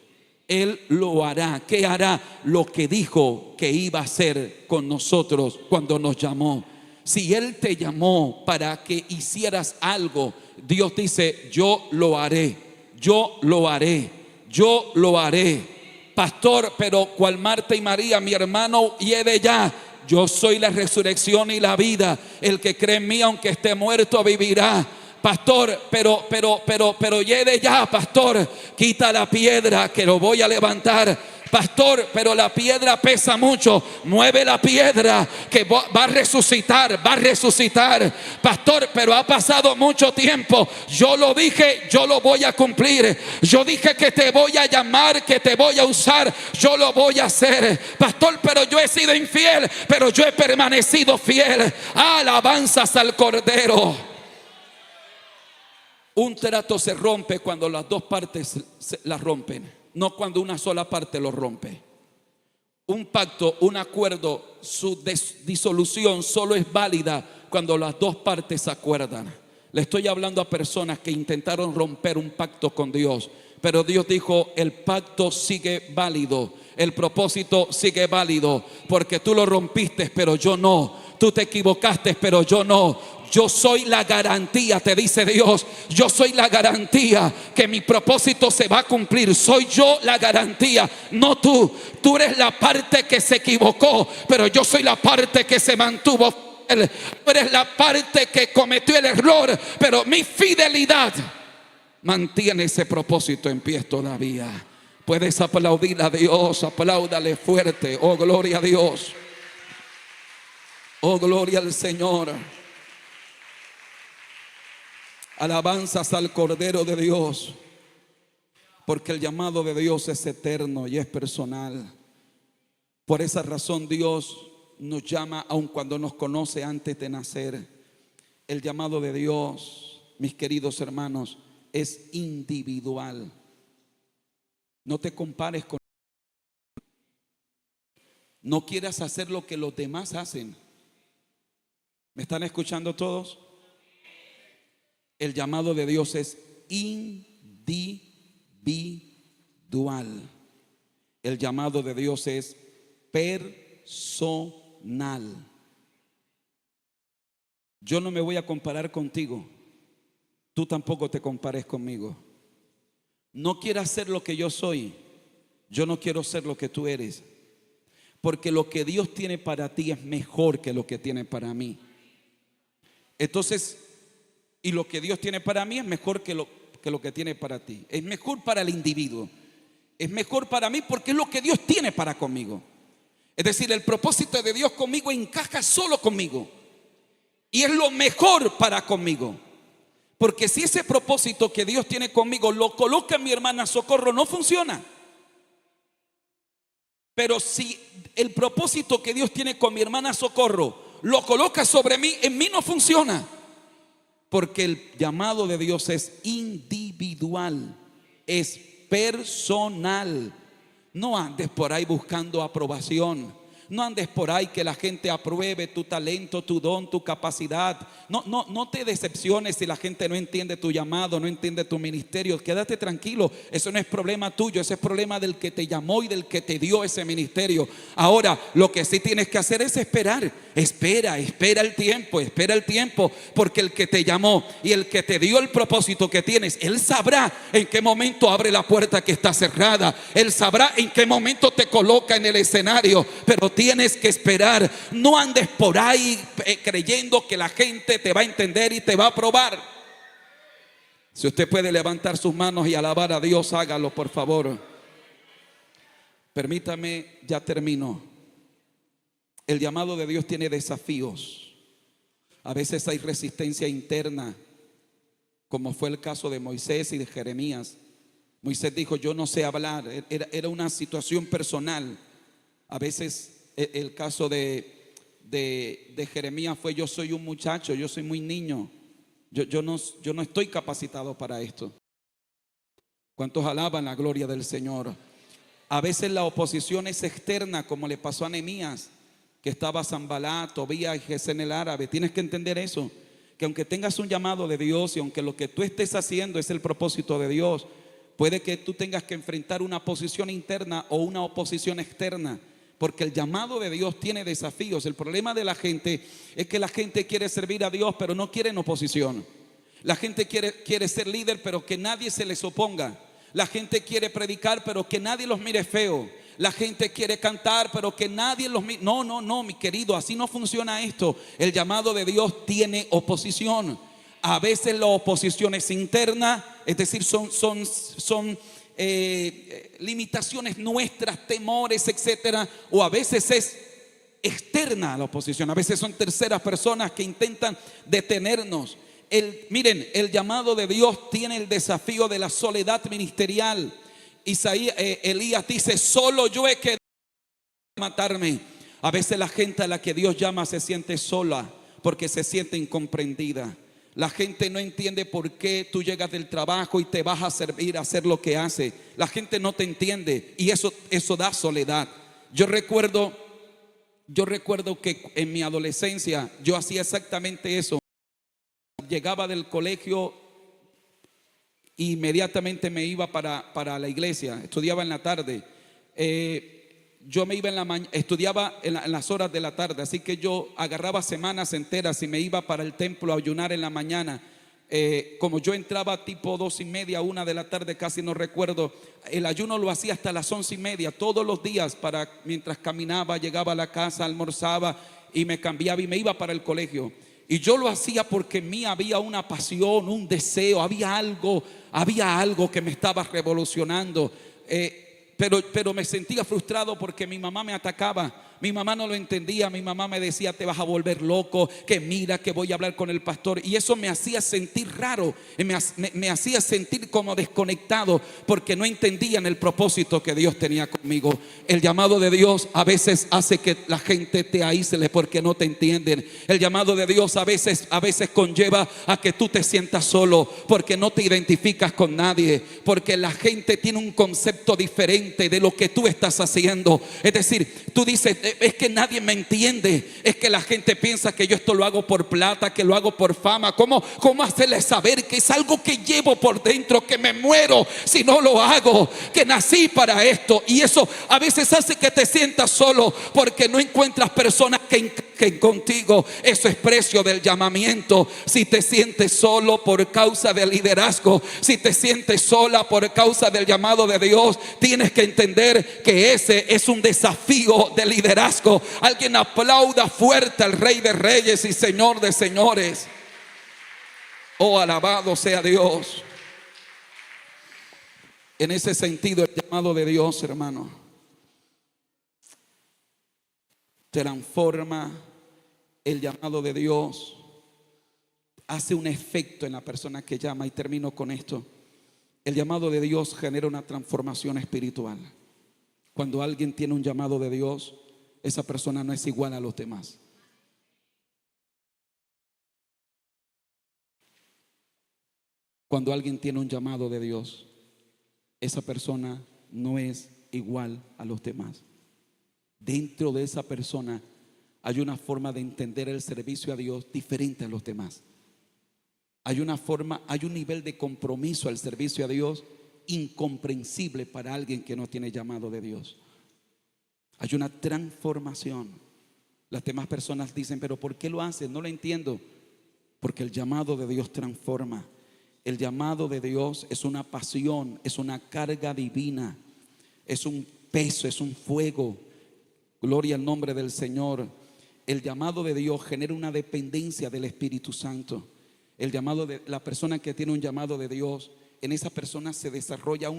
Él lo hará. ¿Qué hará? Lo que dijo que iba a hacer con nosotros cuando nos llamó. Si Él te llamó para que hicieras algo, Dios dice: yo lo haré, yo lo haré, yo lo haré. pastor, pero cual Marta y María, mi hermano hiede ya. Yo soy la resurrección y la vida. El que cree en mí, aunque esté muerto, vivirá. Pastor, pero hiede ya, pastor. Quita la piedra que lo voy a levantar. Pastor, pero la piedra pesa mucho. Mueve la piedra que va a resucitar, va a resucitar. Pastor, pero ha pasado mucho tiempo. Yo lo dije, yo lo voy a cumplir. Yo dije que te voy a llamar, que te voy a usar. Yo lo voy a hacer. Pastor, pero yo he sido infiel, pero yo he permanecido fiel. Alabanzas al Cordero. Un trato se rompe cuando las dos partes la rompen, no cuando una sola parte lo rompe. Un pacto, un acuerdo, su disolución solo es válida cuando las dos partes se acuerdan. Le estoy hablando a personas que intentaron romper un pacto con Dios, pero Dios dijo: el pacto sigue válido, el propósito sigue válido, porque tú lo rompiste, pero yo no. Tú te equivocaste, pero yo no. Yo soy la garantía, te dice Dios. Yo soy la garantía que mi propósito se va a cumplir. Soy yo la garantía, no tú. Tú eres la parte que se equivocó, pero yo soy la parte que se mantuvo fiel. Tú eres la parte que cometió el error, pero mi fidelidad mantiene ese propósito en pie todavía. Puedes aplaudir a Dios, apláudale fuerte. Oh, gloria a Dios. Oh, gloria al Señor. Alabanzas al Cordero de Dios, porque el llamado de Dios es eterno y es personal. Por esa razón Dios nos llama aun cuando nos conoce antes de nacer. El llamado de Dios, mis queridos hermanos, es individual. No te compares con... No quieras hacer lo que los demás hacen. ¿Me están escuchando todos? El llamado de Dios es individual. El llamado de Dios es personal. Yo no me voy a comparar contigo. Tú tampoco te compares conmigo. No quieras ser lo que yo soy. Yo no quiero ser lo que tú eres. Porque lo que Dios tiene para ti es mejor que lo que tiene para mí. Entonces, y lo que Dios tiene para mí es mejor que lo que tiene para ti. Es mejor para el individuo. Es mejor para mí porque es lo que Dios tiene para conmigo. Es decir, el propósito de Dios conmigo encaja solo conmigo. Y es lo mejor para conmigo. Porque si ese propósito que Dios tiene conmigo lo coloca en mi hermana Socorro, no funciona. Pero si el propósito que Dios tiene con mi hermana Socorro lo coloca sobre mí, en mí no funciona. Porque el llamado de Dios es individual, es personal. No andes por ahí buscando aprobación. No andes por ahí que la gente apruebe tu talento, tu don, tu capacidad. No te decepciones si la gente no entiende tu llamado, no entiende tu ministerio. Quédate tranquilo, eso no es problema tuyo, ese es problema del que te llamó y del que te dio ese ministerio. Ahora, lo que sí tienes que hacer es esperar. Espera el tiempo, porque el que te llamó y el que te dio el propósito que tienes, Él sabrá en qué momento abre la puerta que está cerrada. Él sabrá en qué momento te coloca en el escenario, pero tienes que esperar. No andes por ahí creyendo que la gente te va a entender y te va a aprobar. Si usted puede levantar sus manos y alabar a Dios, hágalo, por favor. Permítame, ya termino. El llamado de Dios tiene desafíos. A veces hay resistencia interna, como fue el caso de Moisés y de Jeremías. Moisés dijo: yo no sé hablar. Era una situación personal. A veces el caso de Jeremías fue: yo soy un muchacho, yo soy muy niño, yo no estoy capacitado para esto. ¿Cuántos alaban la gloria del Señor? A veces la oposición es externa, como le pasó a Nehemías, que estaba Sanballat, Tobías y Gesén el árabe. Tienes que entender eso, que aunque tengas un llamado de Dios y aunque lo que tú estés haciendo es el propósito de Dios, puede que tú tengas que enfrentar una oposición interna o una oposición externa, porque el llamado de Dios tiene desafíos. El problema de la gente es que la gente quiere servir a Dios, pero no quiere en oposición. La gente quiere ser líder, pero que nadie se les oponga. La gente quiere predicar, pero que nadie los mire feo. La gente quiere cantar, pero que nadie los mire. No, no, no, mi querido, así no funciona esto. El llamado de Dios tiene oposición. A veces la oposición es interna, es decir, son limitaciones nuestras, temores, etcétera. O a veces es externa a la oposición. A veces son terceras personas que intentan detenernos. Miren, el llamado de Dios tiene el desafío de la soledad ministerial. Elías dice: solo yo he quedado para matarme. A veces la gente a la que Dios llama se siente sola porque se siente incomprendida. La gente no entiende por qué tú llegas del trabajo y te vas a servir, a hacer lo que hace. La gente no te entiende y eso da soledad. Yo recuerdo que en mi adolescencia yo hacía exactamente eso. Llegaba del colegio, inmediatamente me iba para la iglesia. Estudiaba en la tarde. Yo me iba en la mañana, estudiaba en las horas de la tarde. Así que yo agarraba semanas enteras y me iba para el templo a ayunar en la mañana. Como yo entraba tipo 2:30, 1 de la tarde, casi no recuerdo. El ayuno lo hacía hasta las 11:30 todos los días, mientras caminaba, llegaba a la casa, almorzaba y me cambiaba y me iba para el colegio. Y yo lo hacía porque en mí había una pasión, un deseo, había algo que me estaba revolucionando. Pero me sentía frustrado porque mi mamá me atacaba. Mi mamá no lo entendía. Mi mamá me decía: te vas a volver loco, que mira que voy a hablar con el pastor. Y eso me hacía sentir raro, me hacía sentir como desconectado, porque no entendían el propósito que Dios tenía conmigo. El llamado de Dios a veces hace que la gente te aísle porque no te entienden. El llamado de Dios a veces conlleva a que tú te sientas solo porque no te identificas con nadie, porque la gente tiene un concepto diferente de lo que tú estás haciendo. Es decir, tú dices: es que nadie me entiende, es que la gente piensa que yo esto lo hago por plata, que lo hago por fama. ¿Cómo hacerles saber que es algo que llevo por dentro, que me muero si no lo hago, que nací para esto? Y eso a veces hace que te sientas solo porque no encuentras personas que encajen contigo. Eso es precio del llamamiento. Si te sientes solo por causa del liderazgo, si te sientes sola por causa del llamado de Dios, tienes que entender que ese es un desafío de liderazgo. Alguien aplauda fuerte al Rey de Reyes y Señor de Señores. Oh, alabado sea Dios. En ese sentido, el llamado de Dios, hermano, transforma. El llamado de Dios hace un efecto en la persona que llama. Y termino con esto. El llamado de Dios genera una transformación espiritual. Cuando alguien tiene un llamado de Dios, esa persona no es igual a los demás. Cuando alguien tiene un llamado de Dios, esa persona no es igual a los demás. Dentro de esa persona hay una forma de entender el servicio a Dios diferente a los demás. Hay un nivel de compromiso al servicio a Dios incomprensible para alguien que no tiene llamado de Dios. Hay una transformación. Las demás personas dicen: pero ¿por qué lo haces? No lo entiendo. Porque el llamado de Dios transforma. El llamado de Dios es una pasión, es una carga divina, es un peso, es un fuego. Gloria al nombre del Señor. El llamado de Dios genera una dependencia del Espíritu Santo. La persona que tiene un llamado de Dios, en esa persona se desarrolla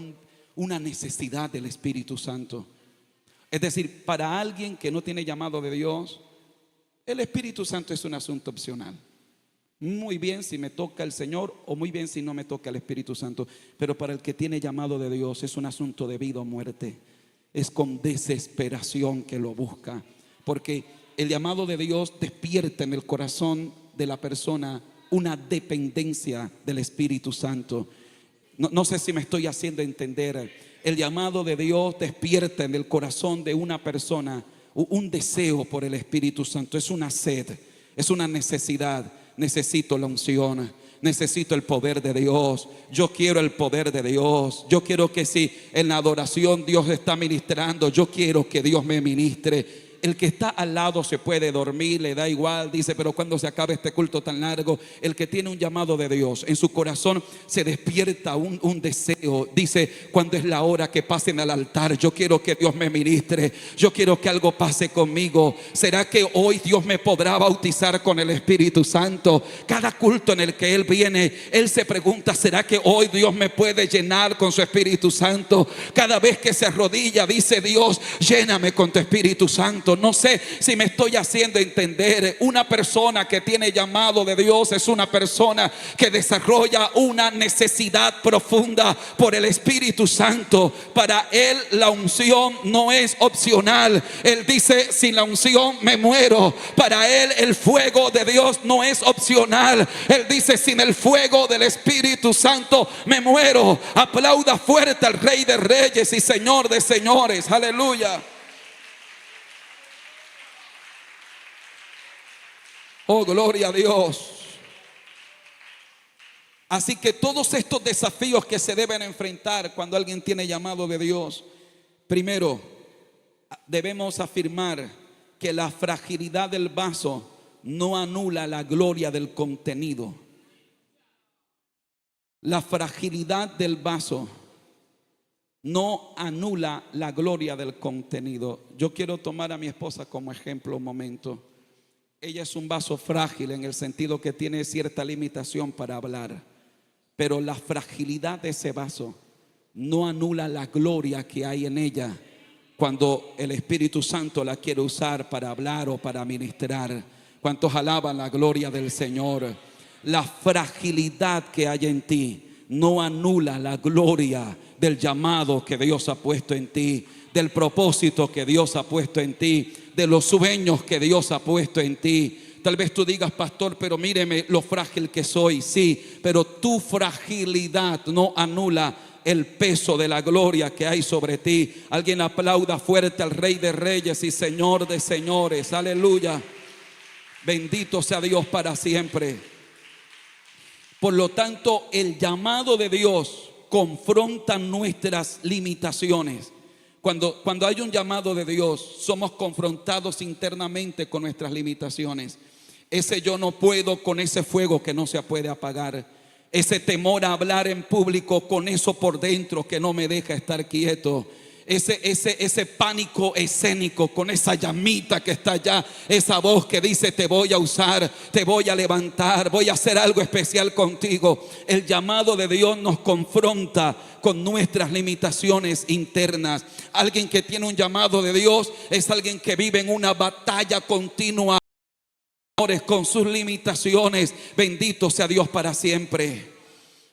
una necesidad del Espíritu Santo. Es decir, para alguien que no tiene llamado de Dios, el Espíritu Santo es un asunto opcional. Muy bien si me toca el Señor, o muy bien si no me toca el Espíritu Santo. Pero para el que tiene llamado de Dios es un asunto de vida o muerte. Es con desesperación que lo busca, porque el llamado de Dios despierta en el corazón de la persona una dependencia del Espíritu Santo. No sé si me estoy haciendo entender. El llamado de Dios despierta en el corazón de una persona un deseo por el Espíritu Santo. Es una sed, es una necesidad. Necesito la unción, necesito el poder de Dios. Yo quiero el poder de Dios. Yo quiero que si en la adoración Dios está ministrando, yo quiero que Dios me ministre. El que está al lado se puede dormir, le da igual, dice, pero cuando se acabe este culto tan largo, el que tiene un llamado de Dios, en su corazón se despierta un deseo. Dice, cuando es la hora que pasen al altar, yo quiero que Dios me ministre, yo quiero que algo pase conmigo. ¿Será que hoy Dios me podrá bautizar con el Espíritu Santo? Cada culto en el que Él viene, Él se pregunta, ¿será que hoy Dios me puede llenar con su Espíritu Santo? Cada vez que se arrodilla, dice Dios, lléname con tu Espíritu Santo. No sé si me estoy haciendo entender. Una persona que tiene llamado de Dios es una persona que desarrolla una necesidad profunda por el Espíritu Santo. Para él la unción no es opcional. Él dice, sin la unción me muero. Para él el fuego de Dios no es opcional. Él dice, sin el fuego del Espíritu Santo me muero. Aplauda fuerte al Rey de Reyes y Señor de Señores. Aleluya. Oh, gloria a Dios. Así que todos estos desafíos que se deben enfrentar cuando alguien tiene llamado de Dios, primero debemos afirmar que la fragilidad del vaso no anula la gloria del contenido. La fragilidad del vaso no anula la gloria del contenido. Yo quiero tomar a mi esposa como ejemplo un momento. Ella es un vaso frágil en el sentido que tiene cierta limitación para hablar, pero la fragilidad de ese vaso no anula la gloria que hay en ella cuando el Espíritu Santo la quiere usar para hablar o para ministrar. ¿Cuántos alaban la gloria del Señor? La fragilidad que hay en ti no anula la gloria del llamado que Dios ha puesto en ti, del propósito que Dios ha puesto en ti, de los sueños que Dios ha puesto en ti. Tal vez tú digas, pastor, pero míreme lo frágil que soy. Sí, pero tu fragilidad no anula el peso de la gloria que hay sobre ti. Alguien aplauda fuerte al Rey de Reyes y Señor de Señores. Aleluya. Bendito sea Dios para siempre. Por lo tanto, el llamado de Dios confronta nuestras limitaciones. Cuando hay un llamado de Dios, somos confrontados internamente con nuestras limitaciones. Ese yo no puedo con ese fuego que no se puede apagar. Ese temor a hablar en público con eso por dentro que no me deja estar quieto. Ese pánico escénico con esa llamita que está allá, esa voz que dice te voy a usar, te voy a levantar, voy a hacer algo especial contigo. El llamado de Dios nos confronta con nuestras limitaciones internas. Alguien que tiene un llamado de Dios es alguien que vive en una batalla continua con sus limitaciones. Bendito sea Dios para siempre.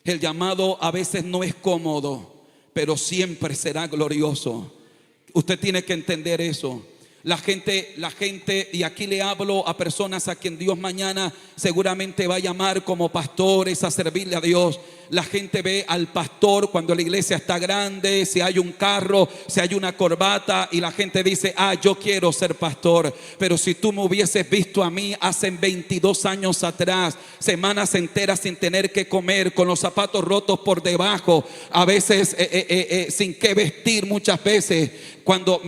El llamado a veces no es cómodo, pero siempre será glorioso. Usted tiene que entender eso. La gente, y aquí le hablo a personas a quien Dios mañana seguramente va a llamar como pastores a servirle a Dios. La gente ve al pastor cuando la iglesia está grande, si hay un carro, si hay una corbata, y la gente dice, yo quiero ser pastor. Pero si tú me hubieses visto a mí hace 22 años atrás, semanas enteras sin tener que comer, con los zapatos rotos por debajo, a veces sin qué vestir muchas veces,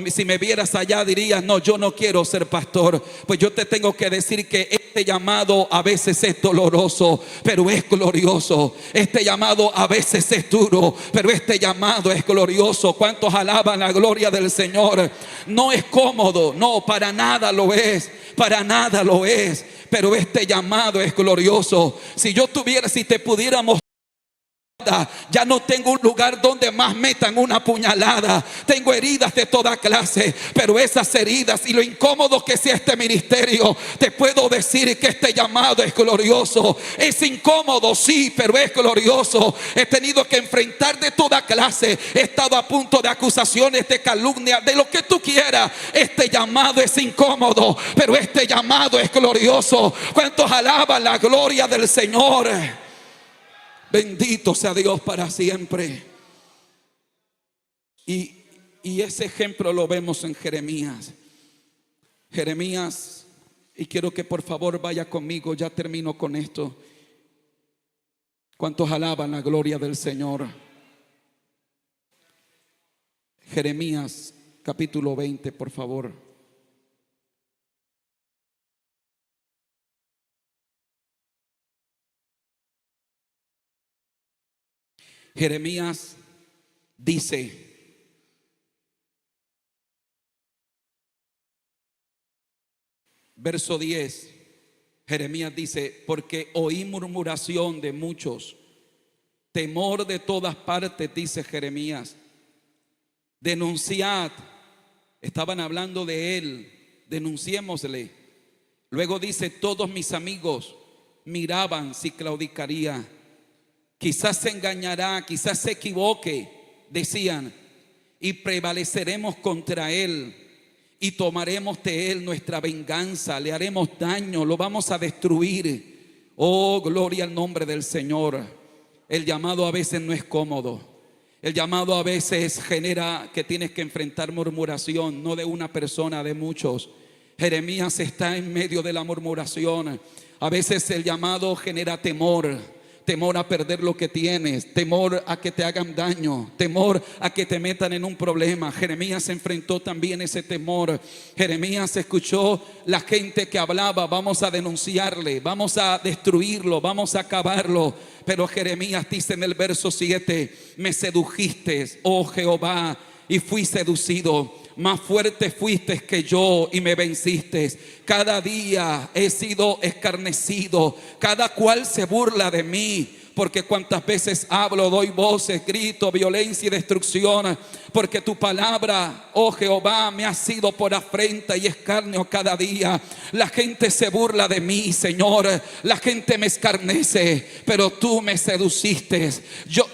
si me vieras allá dirías, no, yo no quiero ser pastor. Pues yo te tengo que decir que este llamado a veces es doloroso, pero es glorioso. Este llamado a veces es duro, pero este llamado es glorioso. ¿Cuántos alaban la gloria del Señor? No es cómodo, no, para nada lo es, para nada lo es, pero este llamado es glorioso. Si te pudiéramos, ya no tengo un lugar donde más metan una puñalada. Tengo heridas de toda clase, pero esas heridas y lo incómodo que sea este ministerio, te puedo decir que este llamado es glorioso. Es incómodo, sí, pero es glorioso. He tenido que enfrentar de toda clase. He estado a punto de acusaciones, de calumnia, de lo que tú quieras. Este llamado es incómodo, pero este llamado es glorioso. ¿Cuántos alaban la gloria del Señor? Bendito sea Dios para siempre. Y ese ejemplo lo vemos en Jeremías. Jeremías, y quiero que por favor vaya conmigo, ya termino con esto. ¿Cuántos alaban la gloria del Señor? Jeremías capítulo 20, por favor. Jeremías dice, verso 10, Jeremías dice: porque oí murmuración de muchos, temor de todas partes, dice Jeremías. Denunciad, estaban hablando de él, denunciémosle. Luego dice: todos mis amigos miraban si claudicaría, quizás se engañará, quizás se equivoque, decían, y prevaleceremos contra él y tomaremos de él nuestra venganza, le haremos daño, lo vamos a destruir. Oh, gloria al nombre del Señor. El llamado a veces no es cómodo. El llamado a veces genera que tienes que enfrentar murmuración, no de una persona, de muchos. Jeremías está en medio de la murmuración. A veces el llamado genera temor. Temor a perder lo que tienes, temor a que te hagan daño, temor a que te metan en un problema. Jeremías enfrentó también ese temor. Jeremías escuchó la gente que hablaba: vamos a denunciarle, vamos a destruirlo, vamos a acabarlo. Pero Jeremías dice en el verso 7: me sedujiste, oh Jehová, y fui seducido. Más fuerte fuiste que yo y me venciste. Cada día he sido escarnecido, cada cual se burla de mí. Porque cuantas veces hablo, doy voces, grito, violencia y destrucción. Porque tu palabra, oh Jehová, me ha sido por afrenta y escarnio cada día. La gente se burla de mí, Señor. La gente me escarnece, pero tú me seduciste.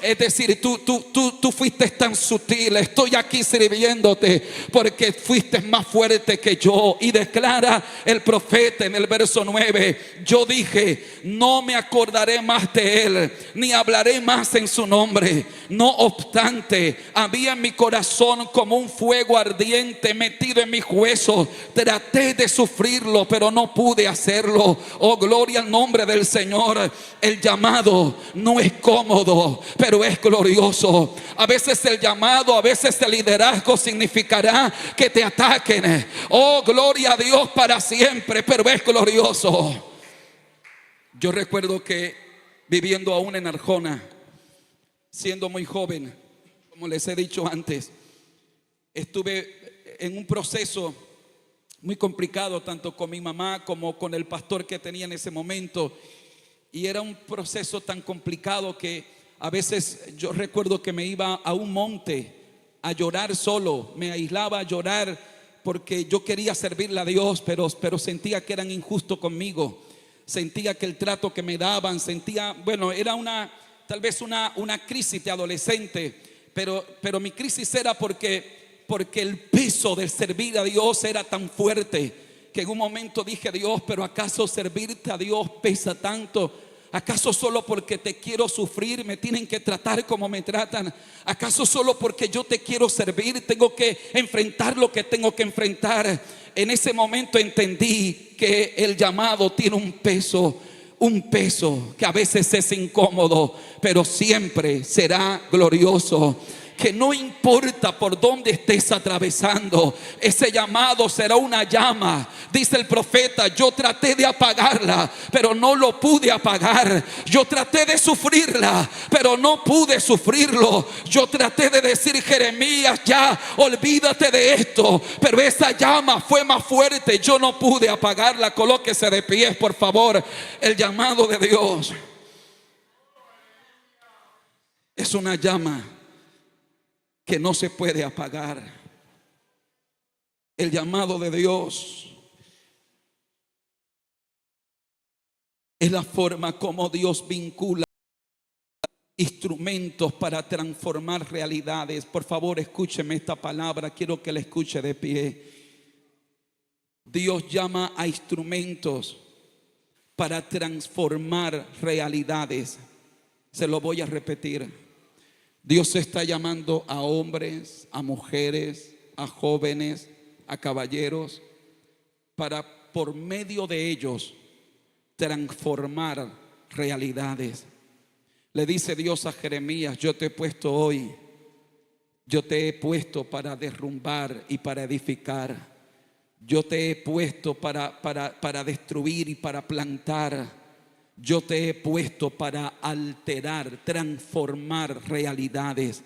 Es decir, tú fuiste tan sutil. Estoy aquí sirviéndote porque fuiste más fuerte que yo. Y declara el profeta en el verso 9: yo dije, no me acordaré más de él, ni hablaré más en su nombre. No obstante, había en mi corazón como un fuego ardiente metido en mis huesos. Traté de sufrirlo, pero no pude hacerlo. Oh, gloria al nombre del Señor. El llamado no es cómodo, pero es glorioso. A veces el llamado, a veces el liderazgo significará que te ataquen. Oh, gloria a Dios para siempre, pero es glorioso. Yo recuerdo que viviendo aún en Arjona, siendo muy joven, como les he dicho antes, estuve en un proceso muy complicado, tanto con mi mamá como con el pastor que tenía en ese momento. Y era un proceso tan complicado que a veces yo recuerdo que me iba a un monte a llorar solo, me aislaba a llorar porque yo quería servirle a Dios, pero sentía que eran injustos conmigo. Sentía que el trato que me daban, bueno, era tal vez una crisis de adolescente, pero mi crisis era porque el peso de servir a Dios era tan fuerte que en un momento dije: Dios, pero ¿acaso servirte a Dios pesa tanto? ¿Acaso solo porque te quiero sufrir me tienen que tratar como me tratan? ¿Acaso solo porque yo te quiero servir tengo que enfrentar lo que tengo que enfrentar? En ese momento entendí que el llamado tiene un peso que a veces es incómodo, pero siempre será glorioso. Que no importa por dónde estés atravesando, ese llamado será una llama. Dice el profeta: yo traté de apagarla, pero no lo pude apagar. Yo traté de sufrirla, pero no pude sufrirlo. Yo traté de decir: Jeremías, ya olvídate de esto, pero esa llama fue más fuerte. Yo no pude apagarla. Colóquese de pie, por favor. El llamado de Dios es una llama que no se puede apagar. El llamado de Dios es la forma como Dios vincula instrumentos para transformar realidades. Por favor, escúcheme esta palabra, quiero que la escuche de pie. Dios llama a instrumentos para transformar realidades. Se lo voy a repetir. Dios está llamando a hombres, a mujeres, a jóvenes, a caballeros, para por medio de ellos transformar realidades. Le dice Dios a Jeremías: yo te he puesto hoy, yo te he puesto para derrumbar y para edificar. Yo te he puesto para destruir y para plantar. Yo te he puesto para alterar, transformar realidades.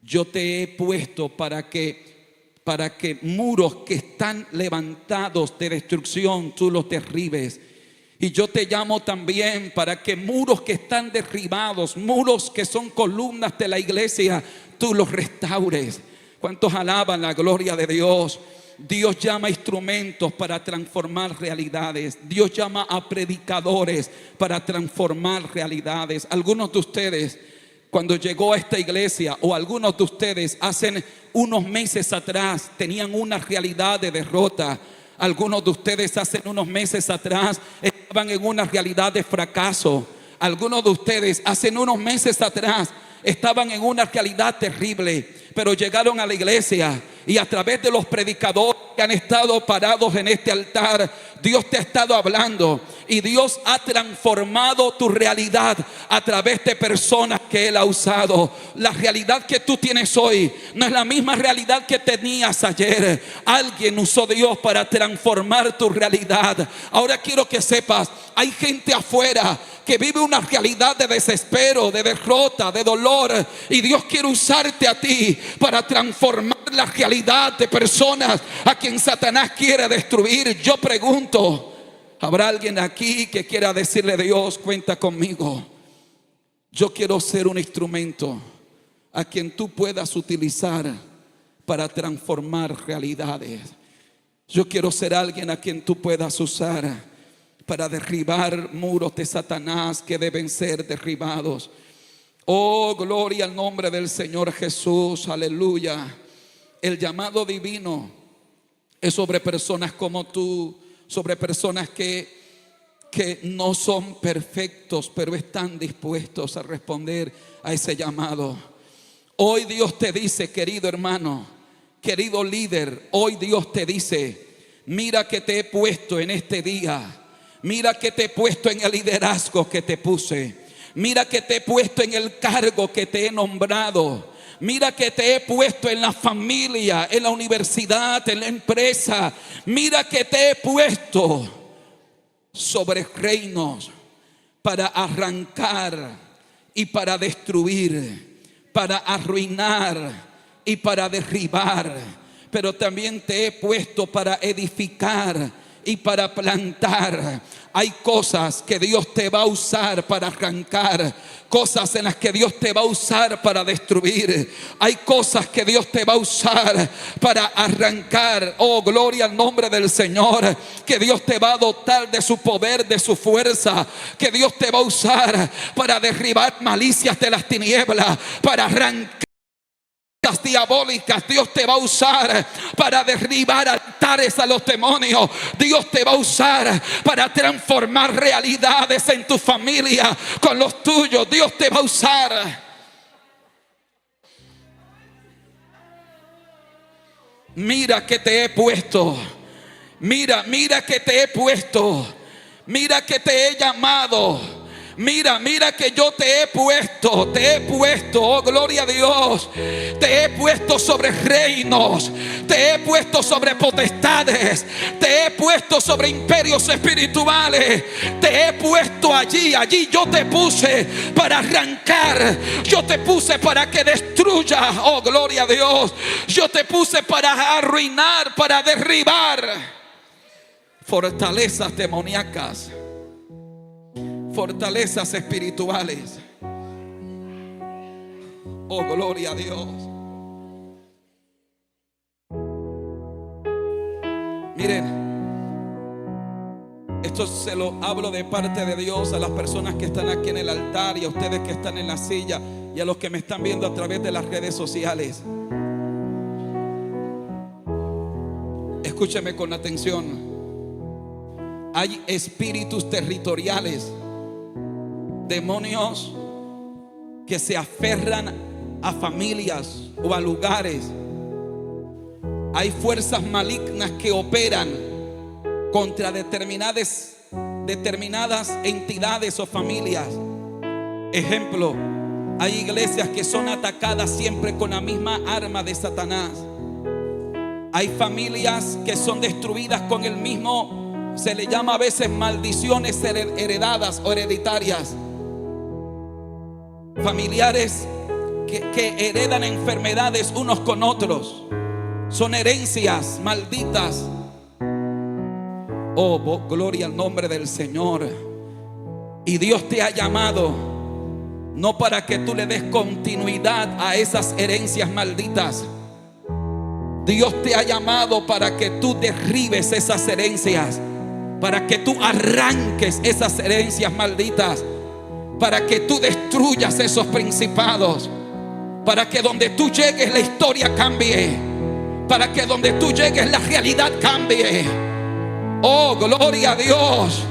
Yo te he puesto para que muros que están levantados de destrucción tú los derribes. Y yo te llamo también para que muros que están derribados, muros que son columnas de la iglesia, tú los restaures. ¿Cuántos alaban la gloria de Dios? Dios llama instrumentos para transformar realidades. Dios llama a predicadores para transformar realidades. Algunos de ustedes, cuando llegó a esta iglesia, o algunos de ustedes hace unos meses atrás tenían una realidad de derrota. Algunos de ustedes hace unos meses atrás estaban en una realidad de fracaso. Algunos de ustedes hace unos meses atrás estaban en una realidad terrible, pero llegaron a la iglesia y a través de los predicadores que han estado parados en este altar, Dios te ha estado hablando y Dios ha transformado tu realidad a través de personas que Él ha usado. La realidad que tú tienes hoy no es la misma realidad que tenías ayer. Alguien usó Dios para transformar tu realidad. Ahora quiero que sepas, hay gente afuera que vive una realidad de desespero, de derrota, de dolor, y Dios quiere usarte a ti para transformar la realidad de personas a quien Satanás quiere destruir. Yo pregunto, ¿habrá alguien aquí que quiera decirle a Dios, cuenta conmigo? Yo quiero ser un instrumento a quien tú puedas utilizar para transformar realidades. Yo quiero ser alguien a quien tú puedas usar para derribar muros de Satanás que deben ser derribados. Oh, gloria al nombre del Señor Jesús, aleluya. El llamado divino es sobre personas como tú, sobre personas que no son perfectos, pero están dispuestos a responder a ese llamado. Hoy Dios te dice, querido hermano, querido líder, hoy Dios te dice, mira que te he puesto en este día. Mira que te he puesto en el liderazgo que te puse. Mira que te he puesto en el cargo que te he nombrado. Mira que te he puesto en la familia, en la universidad, en la empresa. Mira que te he puesto sobre reinos para arrancar y para destruir, para arruinar y para derribar. Pero también te he puesto para edificar y para plantar. Hay cosas que Dios te va a usar para arrancar, cosas en las que Dios te va a usar para destruir. Hay cosas que Dios te va a usar para arrancar. Oh, gloria al nombre del Señor. Que Dios te va a dotar de su poder, de su fuerza. Que Dios te va a usar para derribar malicias de las tinieblas, para arrancar diabólicas. Dios te va a usar para derribar altares a los demonios. Dios te va a usar para transformar realidades en tu familia con los tuyos. Dios te va a usar. Mira que te he puesto. Mira que te he puesto. Mira que te he llamado. Mira que yo te he puesto, oh gloria a Dios, te he puesto sobre reinos, te he puesto sobre potestades, te he puesto sobre imperios espirituales, te he puesto allí yo te puse para arrancar, yo te puse para que destruya, oh gloria a Dios, yo te puse para arruinar, para derribar fortalezas demoníacas, fortalezas espirituales. Oh, gloria a Dios. Miren, esto se lo hablo de parte de Dios a las personas que están aquí en el altar y a ustedes que están en la silla y a los que me están viendo a través de las redes sociales. Escúcheme con atención. Hay espíritus territoriales, demonios que se aferran a familias o a lugares. Hay fuerzas malignas que operan contra determinadas entidades o familias. Ejemplo, hay iglesias que son atacadas siempre con la misma arma de Satanás. Hay familias que son destruidas con el mismo Se le llama a veces maldiciones heredadas o hereditarias. Familiares que heredan enfermedades unos con otros. Son herencias malditas. Oh, gloria al nombre del Señor. Y Dios te ha llamado no para que tú le des continuidad a esas herencias malditas. Dios te ha llamado para que tú derribes esas herencias, para que tú arranques esas herencias malditas, para que tú destruyas esos principados, para que donde tú llegues la historia cambie, para que donde tú llegues la realidad cambie. Oh, gloria a Dios.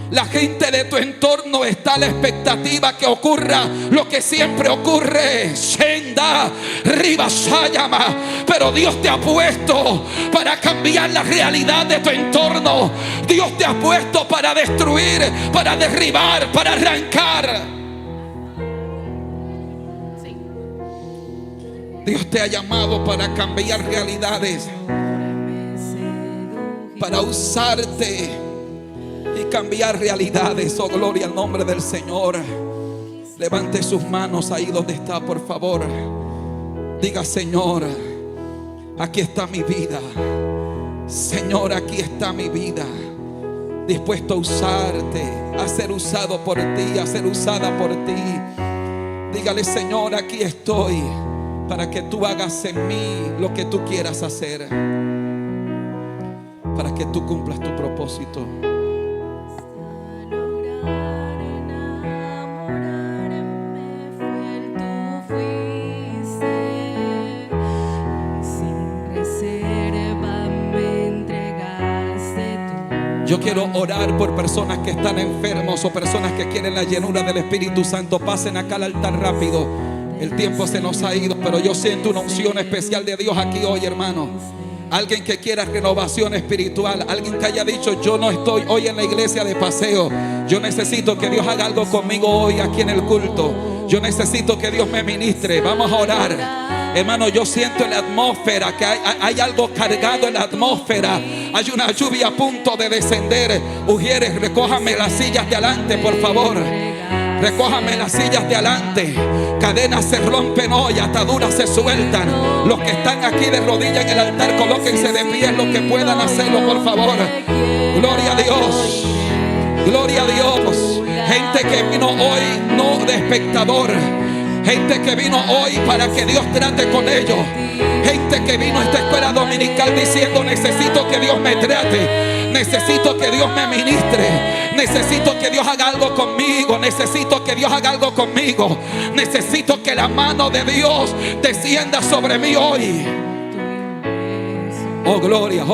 La gente de tu entorno está a la expectativa que ocurra lo que siempre ocurre. Shenda, Ribasayama. Pero Dios te ha puesto para cambiar la realidad de tu entorno. Dios te ha puesto para destruir, para derribar, para arrancar. Dios te ha llamado para cambiar realidades, para usarte y cambiar realidades. Oh, gloria al nombre del Señor. Levante sus manos ahí donde está, por favor. Diga: Señor, aquí está mi vida. Señor, aquí está mi vida. Dispuesto a usarte, a ser usado por ti, a ser usada por ti. Dígale: Señor, aquí estoy para que tú hagas en mí lo que tú quieras hacer, para que tú cumplas tu propósito. Yo quiero orar por personas que están enfermos o personas que quieren la llenura del Espíritu Santo. Pasen acá al altar rápido. El tiempo se nos ha ido, pero yo siento una unción especial de Dios aquí hoy, hermano. Alguien que quiera renovación espiritual, alguien que haya dicho: yo no estoy hoy en la iglesia de paseo, yo necesito que Dios haga algo conmigo hoy aquí en el culto. Yo necesito que Dios me ministre. Vamos a orar. Hermano, yo siento en la atmósfera que hay algo cargado en la atmósfera. Hay una lluvia a punto de descender. Ujieres, recójame las sillas de adelante, por favor. Recójame las sillas de adelante. Cadenas se rompen hoy, ataduras se sueltan. Los que están aquí de rodillas en el altar, colóquense de pie, los que puedan hacerlo, por favor. Gloria a Dios. Gloria a Dios. Gente que vino hoy no de espectador, gente que vino hoy para que Dios trate con ellos. Gente que vino a esta escuela dominical diciendo: necesito que Dios me trate, necesito que Dios me ministre, necesito que Dios haga algo conmigo, necesito que Dios haga algo conmigo, necesito que la mano de Dios descienda sobre mí hoy. Oh, gloria,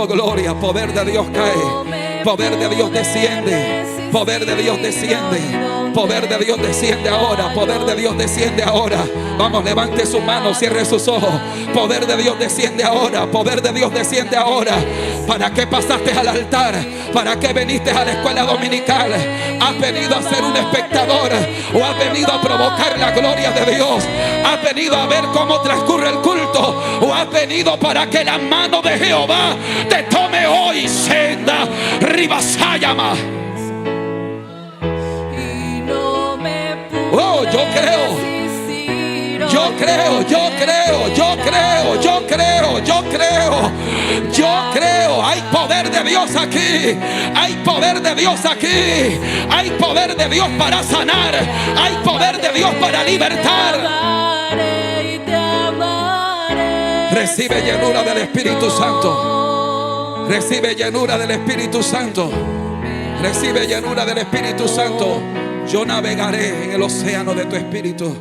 poder de Dios cae, poder de Dios desciende, poder de Dios desciende. Poder de Dios desciende ahora. Poder de Dios desciende ahora. Vamos, levante sus manos, cierre sus ojos. Poder de Dios desciende ahora. Poder de Dios desciende ahora. ¿Para qué pasaste al altar? ¿Para qué viniste a la escuela dominical? ¿Has venido a ser un espectador o has venido a provocar la gloria de Dios? ¿Has venido a ver cómo transcurre el culto o has venido para que la mano de Jehová te tome hoy? Senda Ribasayama. Oh, yo creo. Hay poder de Dios aquí. Hay poder de Dios aquí. Hay poder de Dios para sanar. Hay poder de Dios para libertar. Recibe llenura del Espíritu Santo. Recibe llenura del Espíritu Santo. Recibe llenura del Espíritu Santo. Yo navegaré en el océano de tu espíritu.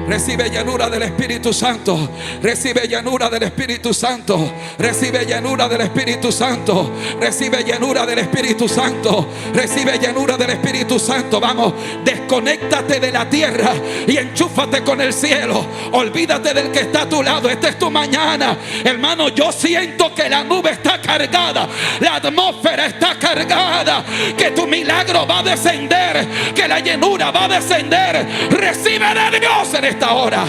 Recibe llenura del Espíritu Santo. Recibe llenura del Espíritu Santo. Recibe llenura del Espíritu Santo. Recibe llenura del Espíritu Santo. Recibe llenura del Espíritu Santo. Vamos, desconéctate de la tierra y enchúfate con el cielo. Olvídate del que está a tu lado. Esta es tu mañana, hermano. Yo siento que la nube está cargada, la atmósfera está cargada, que tu milagro va a descender, que la llenura va a descender. Recibe de Dios en esta hora.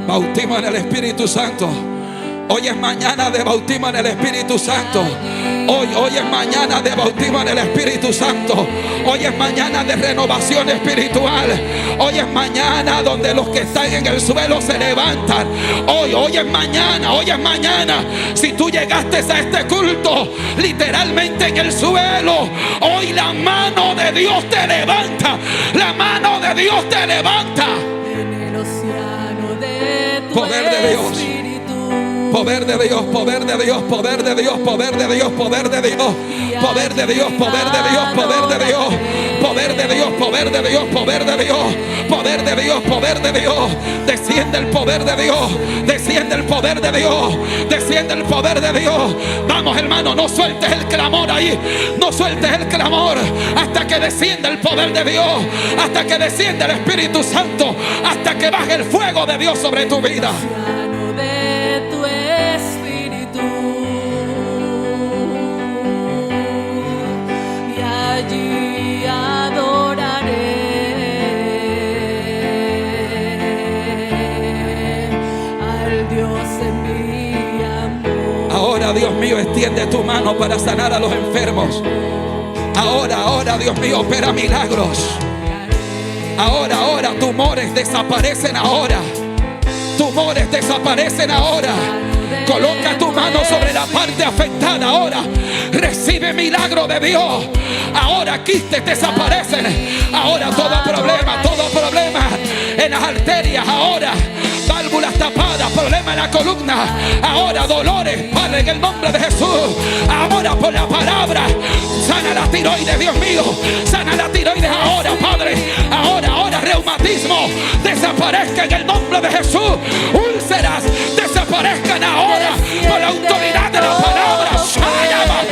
Bautismo en el Espíritu Santo. Hoy es mañana de bautismo en el Espíritu Santo. Hoy es mañana de bautismo en el Espíritu Santo. Hoy es mañana de renovación espiritual. Hoy es mañana donde los que están en el suelo se levantan. Hoy es mañana, hoy es mañana. Si tú llegaste a este culto literalmente en el suelo, hoy la mano de Dios te levanta. La mano de Dios te levanta.
En el océano de tu
Poder de Dios.
espíritu.
Poder de Dios, poder de Dios, poder de Dios, poder de Dios, poder de Dios, poder de Dios, poder de Dios, poder de Dios, poder de Dios, poder de Dios, poder de Dios, poder de Dios, poder de Dios. Desciende el poder de Dios, desciende el poder de Dios, desciende el poder de Dios. Vamos, hermano, no sueltes el clamor ahí, no sueltes el clamor hasta que descienda el poder de Dios, hasta que descienda el Espíritu Santo, hasta que baje el fuego de Dios sobre tu vida.
Océano de tu espíritu. Y allí adoraré al Dios en mi amor.
Ahora, Dios mío, extiende tu mano para sanar a los enfermos. Ahora, Dios mío, opera milagros. Ahora, tumores desaparecen ahora. Tumores desaparecen ahora. Coloca tu mano sobre la parte afectada ahora. Recibe milagro de Dios. Ahora quistes desaparecen. Ahora todo problema en las arterias. Ahora válvulas tapadas, problema en la columna. Ahora dolores, Padre, en el nombre de Jesús. Ahora por la palabra, sana la tiroides, Dios mío. Sana la tiroides ahora, Padre. Ahora reumatismo desaparezca en el nombre de Jesús. Úlceras desaparezcan ahora por la autoridad de la palabra. Shayama,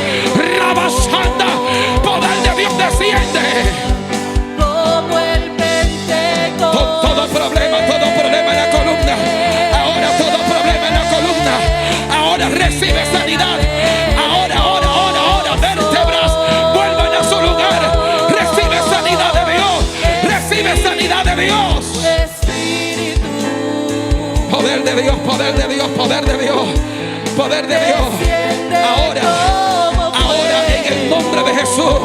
Rabashanda, poder de Dios desciende.
Como el Pentecostés.
Todo problema en la columna. Ahora todo problema en la columna. Ahora recibe sanidad. Ahora, vértebras vuelvan a su lugar. Recibe sanidad de Dios. Recibe sanidad de Dios.
Espíritu.
Poder de Dios, poder de Dios, poder de Dios, poder de Dios. Ahora en el nombre de Jesús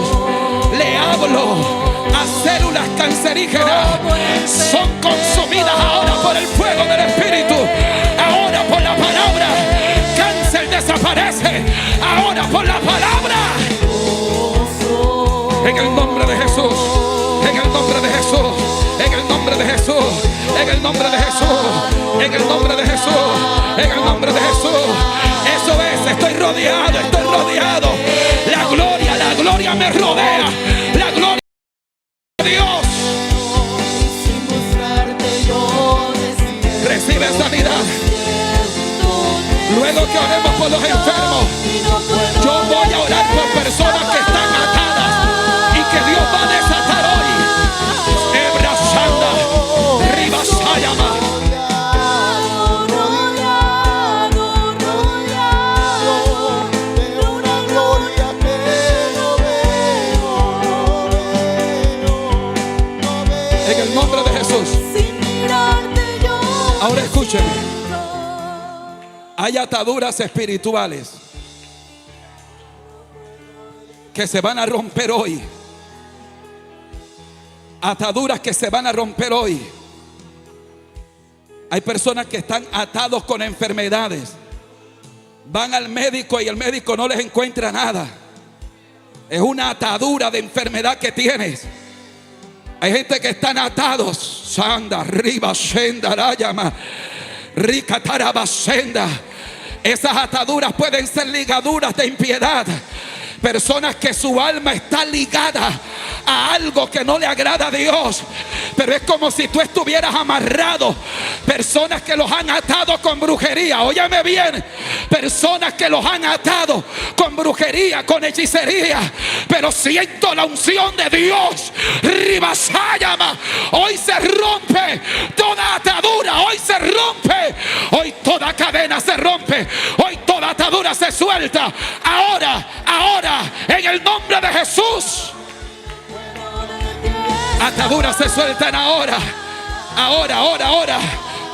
le hablo a células cancerígenas. Son consumidas ahora por el fuego del Espíritu. Ahora por la palabra. Cáncer desaparece. Ahora por la palabra. En el nombre de Jesús. En el nombre de Jesús. En el nombre de Jesús. En el nombre de Jesús. En el nombre de Jesús. En el nombre de Jesús. Eso es. Estoy rodeado. La gloria me rodea. La gloria de Dios.
Sin buscarte yo desciendo.
Recibe sanidad. Luego que oremos por los enfermos, yo voy a orar por personas que están atadas y que Dios va a desatar hoy. Ebrasanda, Ribasayama. En el nombre de Jesús. Ahora escúcheme. Hay ataduras espirituales que se van a romper hoy. Ataduras que se van a romper hoy. Hay personas que están atados con enfermedades. Van al médico y el médico no les encuentra nada. Es una atadura de enfermedad que tienes. Hay gente que están atados. Sanda, Riba, Shenda, Rayama, Ricatarabasenda. Esas ataduras pueden ser ligaduras de impiedad. Personas que su alma está ligada a algo que no le agrada a Dios, pero es como si tú estuvieras amarrado. Personas que los han atado con brujería. Óyame bien. Personas que los han atado con brujería, con hechicería. Pero siento la unción de Dios. Ribasayama. Hoy se rompe toda atadura. Hoy se rompe. Hoy toda cadena se rompe. Hoy toda atadura se suelta. Ahora, en el nombre de Jesús. Ataduras se sueltan ahora.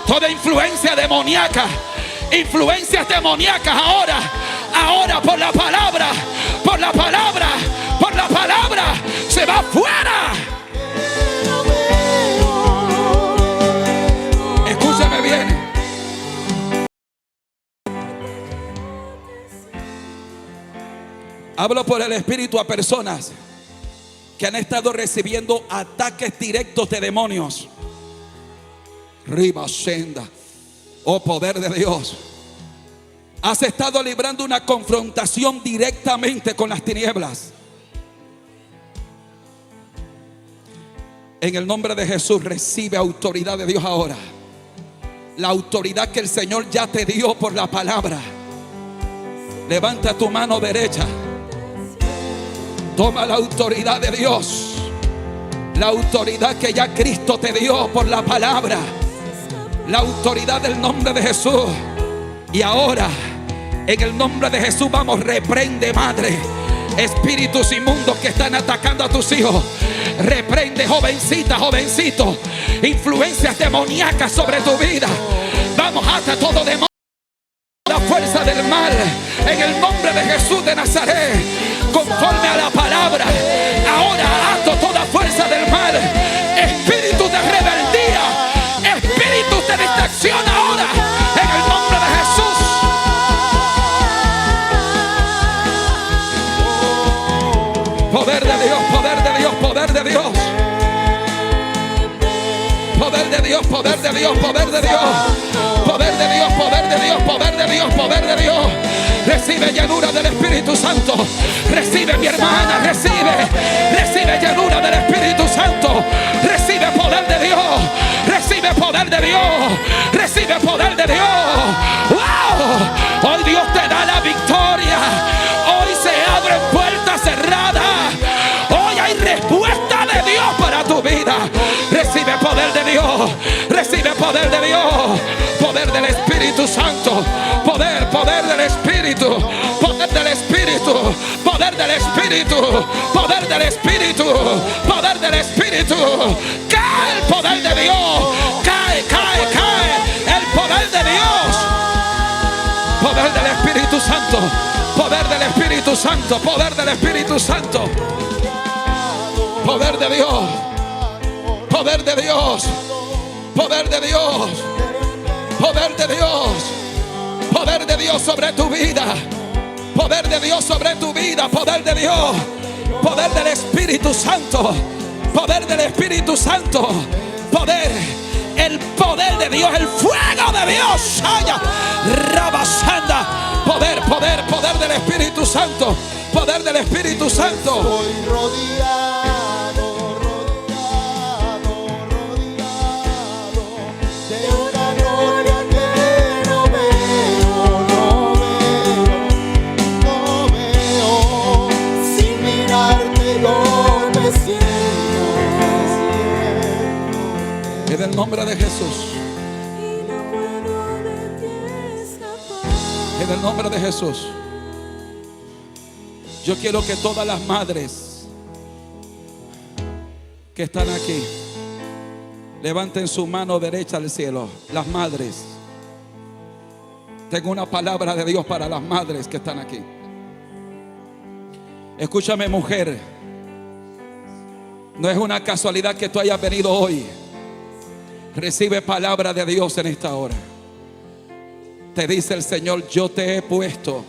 Toda influencia demoníaca influencias demoníacas ahora por la palabra, se va fuera. Escúchame bien. Hablo por el Espíritu a personas que han estado recibiendo ataques directos de demonios. Riba senda, oh poder de Dios. Has estado librando una confrontación directamente con las tinieblas. En el nombre de Jesús, recibe autoridad de Dios ahora. La autoridad que el Señor ya te dio por la palabra. Levanta tu mano derecha. Toma la autoridad de Dios. La autoridad que ya Cristo te dio por la palabra. La autoridad del nombre de Jesús. Y ahora, en el nombre de Jesús, vamos, reprende, madre, espíritus inmundos que están atacando a tus hijos. Reprende, jovencita, jovencito, influencias demoníacas sobre tu vida. Vamos, ata todo demonio, la fuerza del mal, en el nombre de Jesús de Nazaret, conforme a la palabra. Ahora ato toda fuerza del mal, espíritus de rebeldía, espíritus de distracción, ahora, en el nombre de Jesús. Poder de Dios, poder de Dios, poder de Dios. Poder de Dios, poder de Dios, poder de Dios. Poder de Dios, poder de Dios, poder de Dios, poder de Dios. Recibe llenura del Espíritu Santo. Recibe, mi hermana, recibe llenura del Espíritu Santo. Recibe poder de Dios. Recibe poder de Dios. Recibe poder de Dios. ¡Wow! Hoy Dios te da la victoria. Hoy se abren puertas cerradas. Hoy hay respuesta de Dios para tu vida. Recibe poder de Dios. Recibe poder de Dios. Poder del Espíritu Santo. Poder del Espíritu. Poder del Espíritu. Poder del Espíritu. Poder del Espíritu. Poder del Espíritu. Cae el poder de Dios. Cae el poder de Dios. Poder del Espíritu Santo. Poder del Espíritu Santo. Poder del Espíritu Santo. Poder de Dios. Poder de Dios. Poder de Dios. Poder de Dios. Poder de Dios sobre tu vida. Poder de Dios sobre tu vida. Poder de Dios. Poder del Espíritu Santo. Poder del Espíritu Santo. Poder. El poder de Dios. El fuego de Dios. Rabasanda. Poder del Espíritu Santo. Poder del Espíritu Santo.
Estoy rodeado de una gloria que no veo. Sin mirarte yo me siento.
En el nombre de Jesús. En el nombre de Jesús. Yo quiero que todas las madres que están aquí levanten su mano derecha al cielo. Las madres. Tengo una palabra de Dios para las madres que están aquí. Escúchame, mujer. No es una casualidad que tú hayas venido hoy. Recibe palabra de Dios en esta hora. Te dice el Señor: yo te he puesto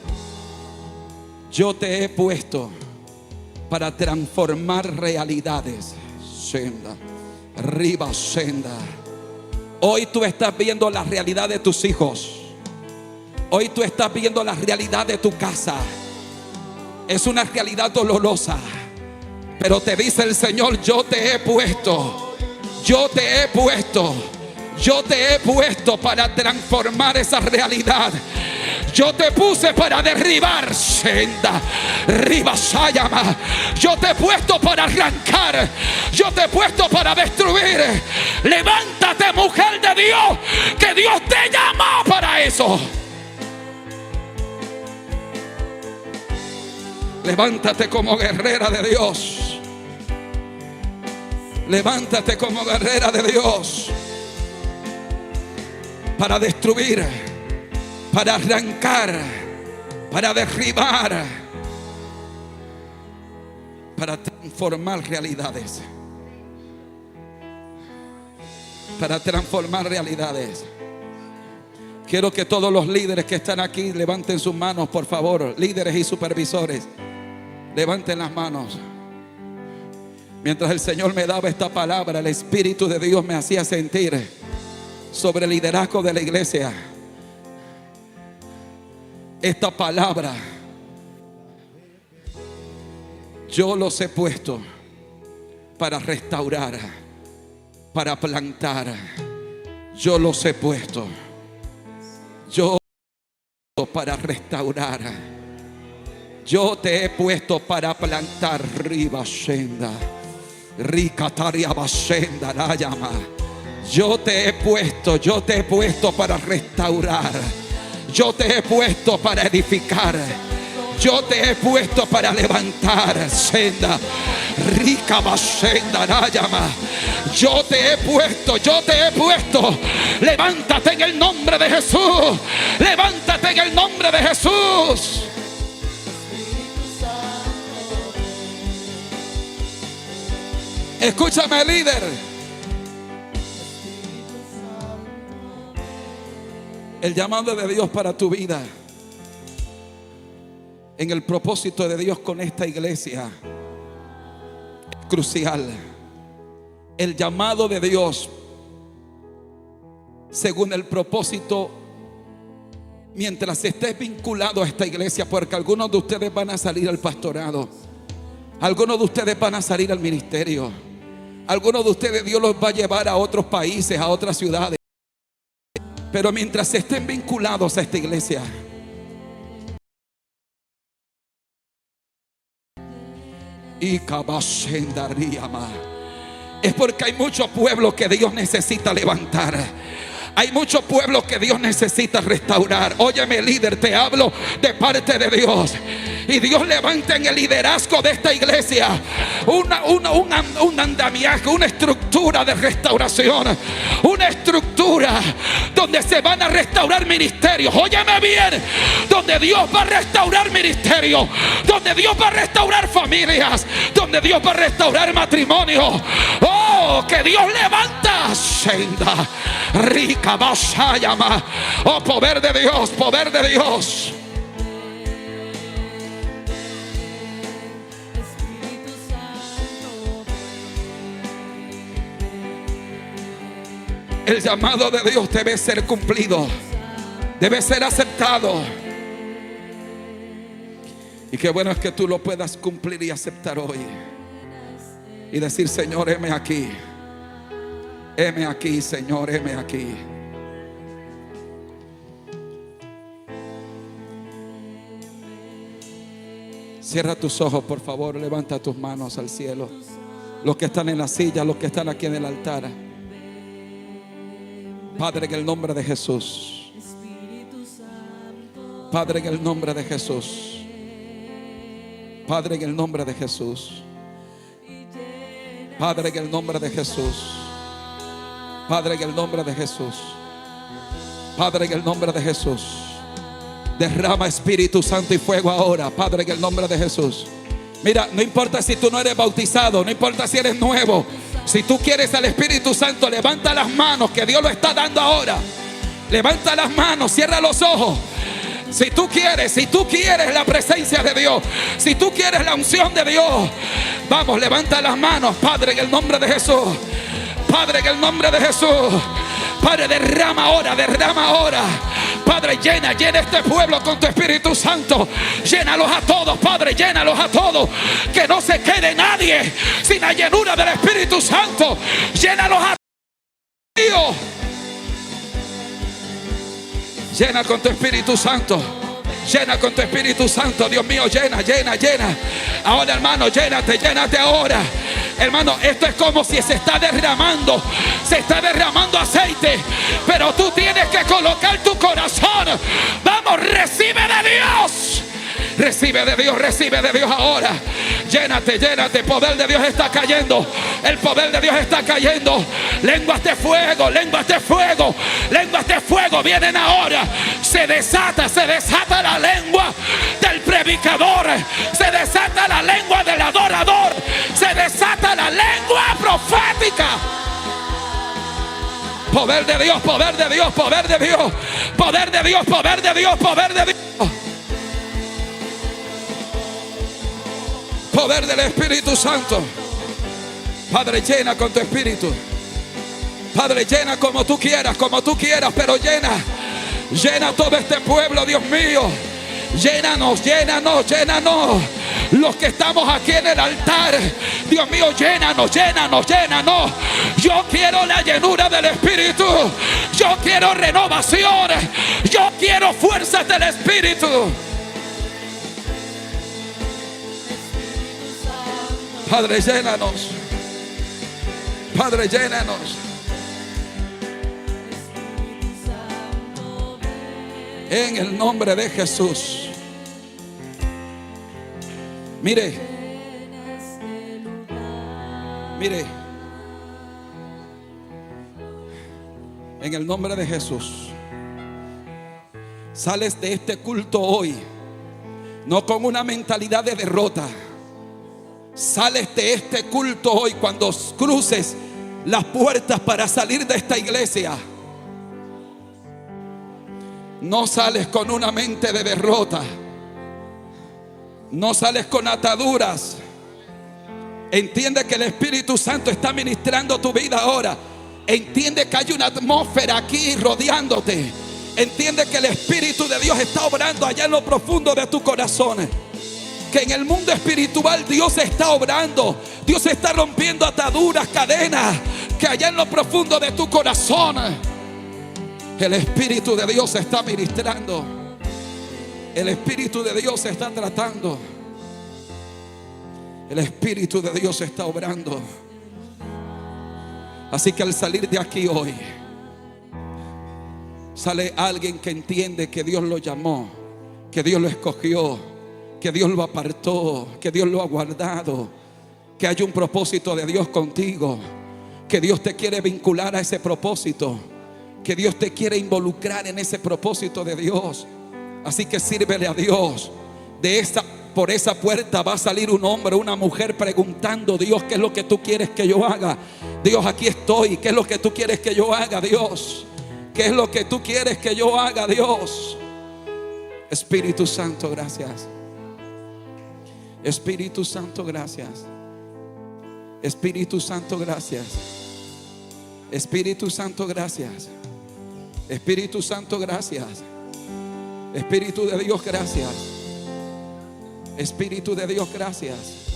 para transformar realidades. Senda, riba, senda. Hoy tú estás viendo la realidad de tus hijos. Hoy tú estás viendo la realidad de tu casa. Es una realidad dolorosa, pero te dice el Señor: yo te he puesto para transformar esa realidad. Yo te puse para derribar, senda, ribasayama. Yo te he puesto para arrancar. Yo te he puesto para destruir. Levántate, mujer de Dios, que Dios te llamó para eso. Levántate como guerrera de Dios. Levántate como guerrera de Dios. Para destruir para arrancar, para derribar, para transformar realidades. Para transformar realidades. Quiero que todos los líderes que están aquí levanten sus manos, por favor. Líderes y supervisores, levanten las manos. Mientras el Señor me daba esta palabra, el Espíritu de Dios me hacía sentir sobre el liderazgo de la iglesia. Esta palabra yo los he puesto para restaurar, para plantar. Yo los he puesto. Yo para restaurar. Yo te he puesto para plantar. Riba Shenda, Ricataria Bashenda la llama. Yo te he puesto para restaurar. Yo te he puesto para edificar. Yo te he puesto para levantar. Senda, rica Bashenda la llama. Yo te he puesto. Levántate en el nombre de Jesús. Levántate en el nombre de Jesús. Escúchame, líder. El llamado de Dios para tu vida, en el propósito de Dios con esta iglesia, es crucial. El llamado de Dios según el propósito, mientras estés vinculado a esta iglesia, porque algunos de ustedes van a salir al pastorado, algunos de ustedes van a salir al ministerio, algunos de ustedes Dios los va a llevar a otros países, a otras ciudades. Pero mientras estén vinculados a esta iglesia, es porque hay muchos pueblos que Dios necesita levantar. Hay muchos pueblos que Dios necesita restaurar. Óyeme, líder, te hablo de parte de Dios. Y Dios levanta en el liderazgo de esta iglesia un andamiaje, una estructura de restauración. Una estructura donde se van a restaurar ministerios. Óyeme bien, donde Dios va a restaurar ministerios, donde Dios va a restaurar familias, donde Dios va a restaurar matrimonios. Oh, que Dios levanta. Senda, rica, vasayama. Oh, poder de Dios, poder de Dios. El llamado de Dios debe ser cumplido, debe ser aceptado. Y qué bueno es que tú lo puedas cumplir y aceptar hoy. Y decir: Señor, heme aquí. Heme aquí, Señor, heme aquí. Cierra tus ojos, por favor. Levanta tus manos al cielo. Los que están en la silla, los que están aquí en el altar. Padre, en el nombre de Jesús. Padre, en el nombre de Jesús. Padre, en el nombre de Jesús. Padre, en el nombre de Jesús. Padre, en el nombre de Jesús. Padre, en el nombre de Jesús. Derrama Espíritu Santo y fuego ahora, Padre, en el nombre de Jesús. Mira, no importa si tú no eres bautizado, no importa si eres nuevo. Si tú quieres al Espíritu Santo, levanta las manos, que Dios lo está dando ahora. Levanta las manos, cierra los ojos. Si tú quieres la presencia de Dios, si tú quieres la unción de Dios, vamos, levanta las manos, Padre, en el nombre de Jesús. Padre, en el nombre de Jesús. Padre, derrama ahora. Padre, llena este pueblo con tu Espíritu Santo. Llénalos a todos, Padre, llénalos a todos. Que no se quede nadie sin la llenura del Espíritu Santo. Llénalos a Dios. Llena con tu Espíritu Santo. Llena con tu Espíritu Santo, Dios mío, llena. Ahora, hermano, llénate ahora. Hermano, esto es como si se está derramando aceite. Pero tú tienes que colocar tu corazón. Vamos, recibe de Dios. Recibe de Dios ahora. Llénate. El poder de Dios está cayendo. El poder de Dios está cayendo. Lenguas de fuego, lenguas de fuego, lenguas de fuego vienen ahora. Se desata la lengua del predicador. Se desata la lengua del adorador. Se desata la lengua profética. Poder de Dios, poder de Dios, poder de Dios, poder de Dios, poder de Dios, poder de Dios. Poder del Espíritu Santo. Padre, llena con tu Espíritu. Padre, llena como tú quieras, pero llena. Llena todo este pueblo, Dios mío. Llénanos, llénanos, llénanos. Los que estamos aquí en el altar, Dios mío, llénanos, llénanos, llénanos. Yo quiero la llenura del Espíritu. Yo quiero renovación. Yo quiero fuerzas del Espíritu. Padre, llénanos. Padre, llénanos. En el nombre de Jesús. Mire. Mire. En el nombre de Jesús. Sales de este culto hoy no con una mentalidad de derrota. Sales de este culto hoy cuando cruces las puertas para salir de esta iglesia. No sales con una mente de derrota. No sales con ataduras. Entiende que el Espíritu Santo está ministrando tu vida ahora. Entiende que hay una atmósfera aquí rodeándote. Entiende que el Espíritu de Dios está obrando allá en lo profundo de tu corazón. Que en el mundo espiritual Dios está obrando. Dios está rompiendo ataduras, cadenas. Que allá en lo profundo de tu corazón el Espíritu de Dios está ministrando. El Espíritu de Dios está tratando. El Espíritu de Dios está obrando. Así que al salir de aquí hoy, sale alguien que entiende que Dios lo llamó, que Dios lo escogió, que Dios lo apartó, que Dios lo ha guardado, que hay un propósito de Dios contigo, que Dios te quiere vincular a ese propósito, que Dios te quiere involucrar en ese propósito de Dios. Así que sírvele a Dios. Por esa puerta va a salir un hombre, una mujer preguntando: Dios, ¿qué es lo que tú quieres que yo haga? Dios, aquí estoy. ¿Qué es lo que tú quieres que yo haga, Dios? ¿Qué es lo que tú quieres que yo haga, Dios? Espíritu Santo, gracias. Espíritu Santo, gracias. Espíritu Santo, gracias. Espíritu Santo, gracias. Espíritu Santo, gracias. Espíritu de Dios, gracias. Espíritu de Dios, gracias.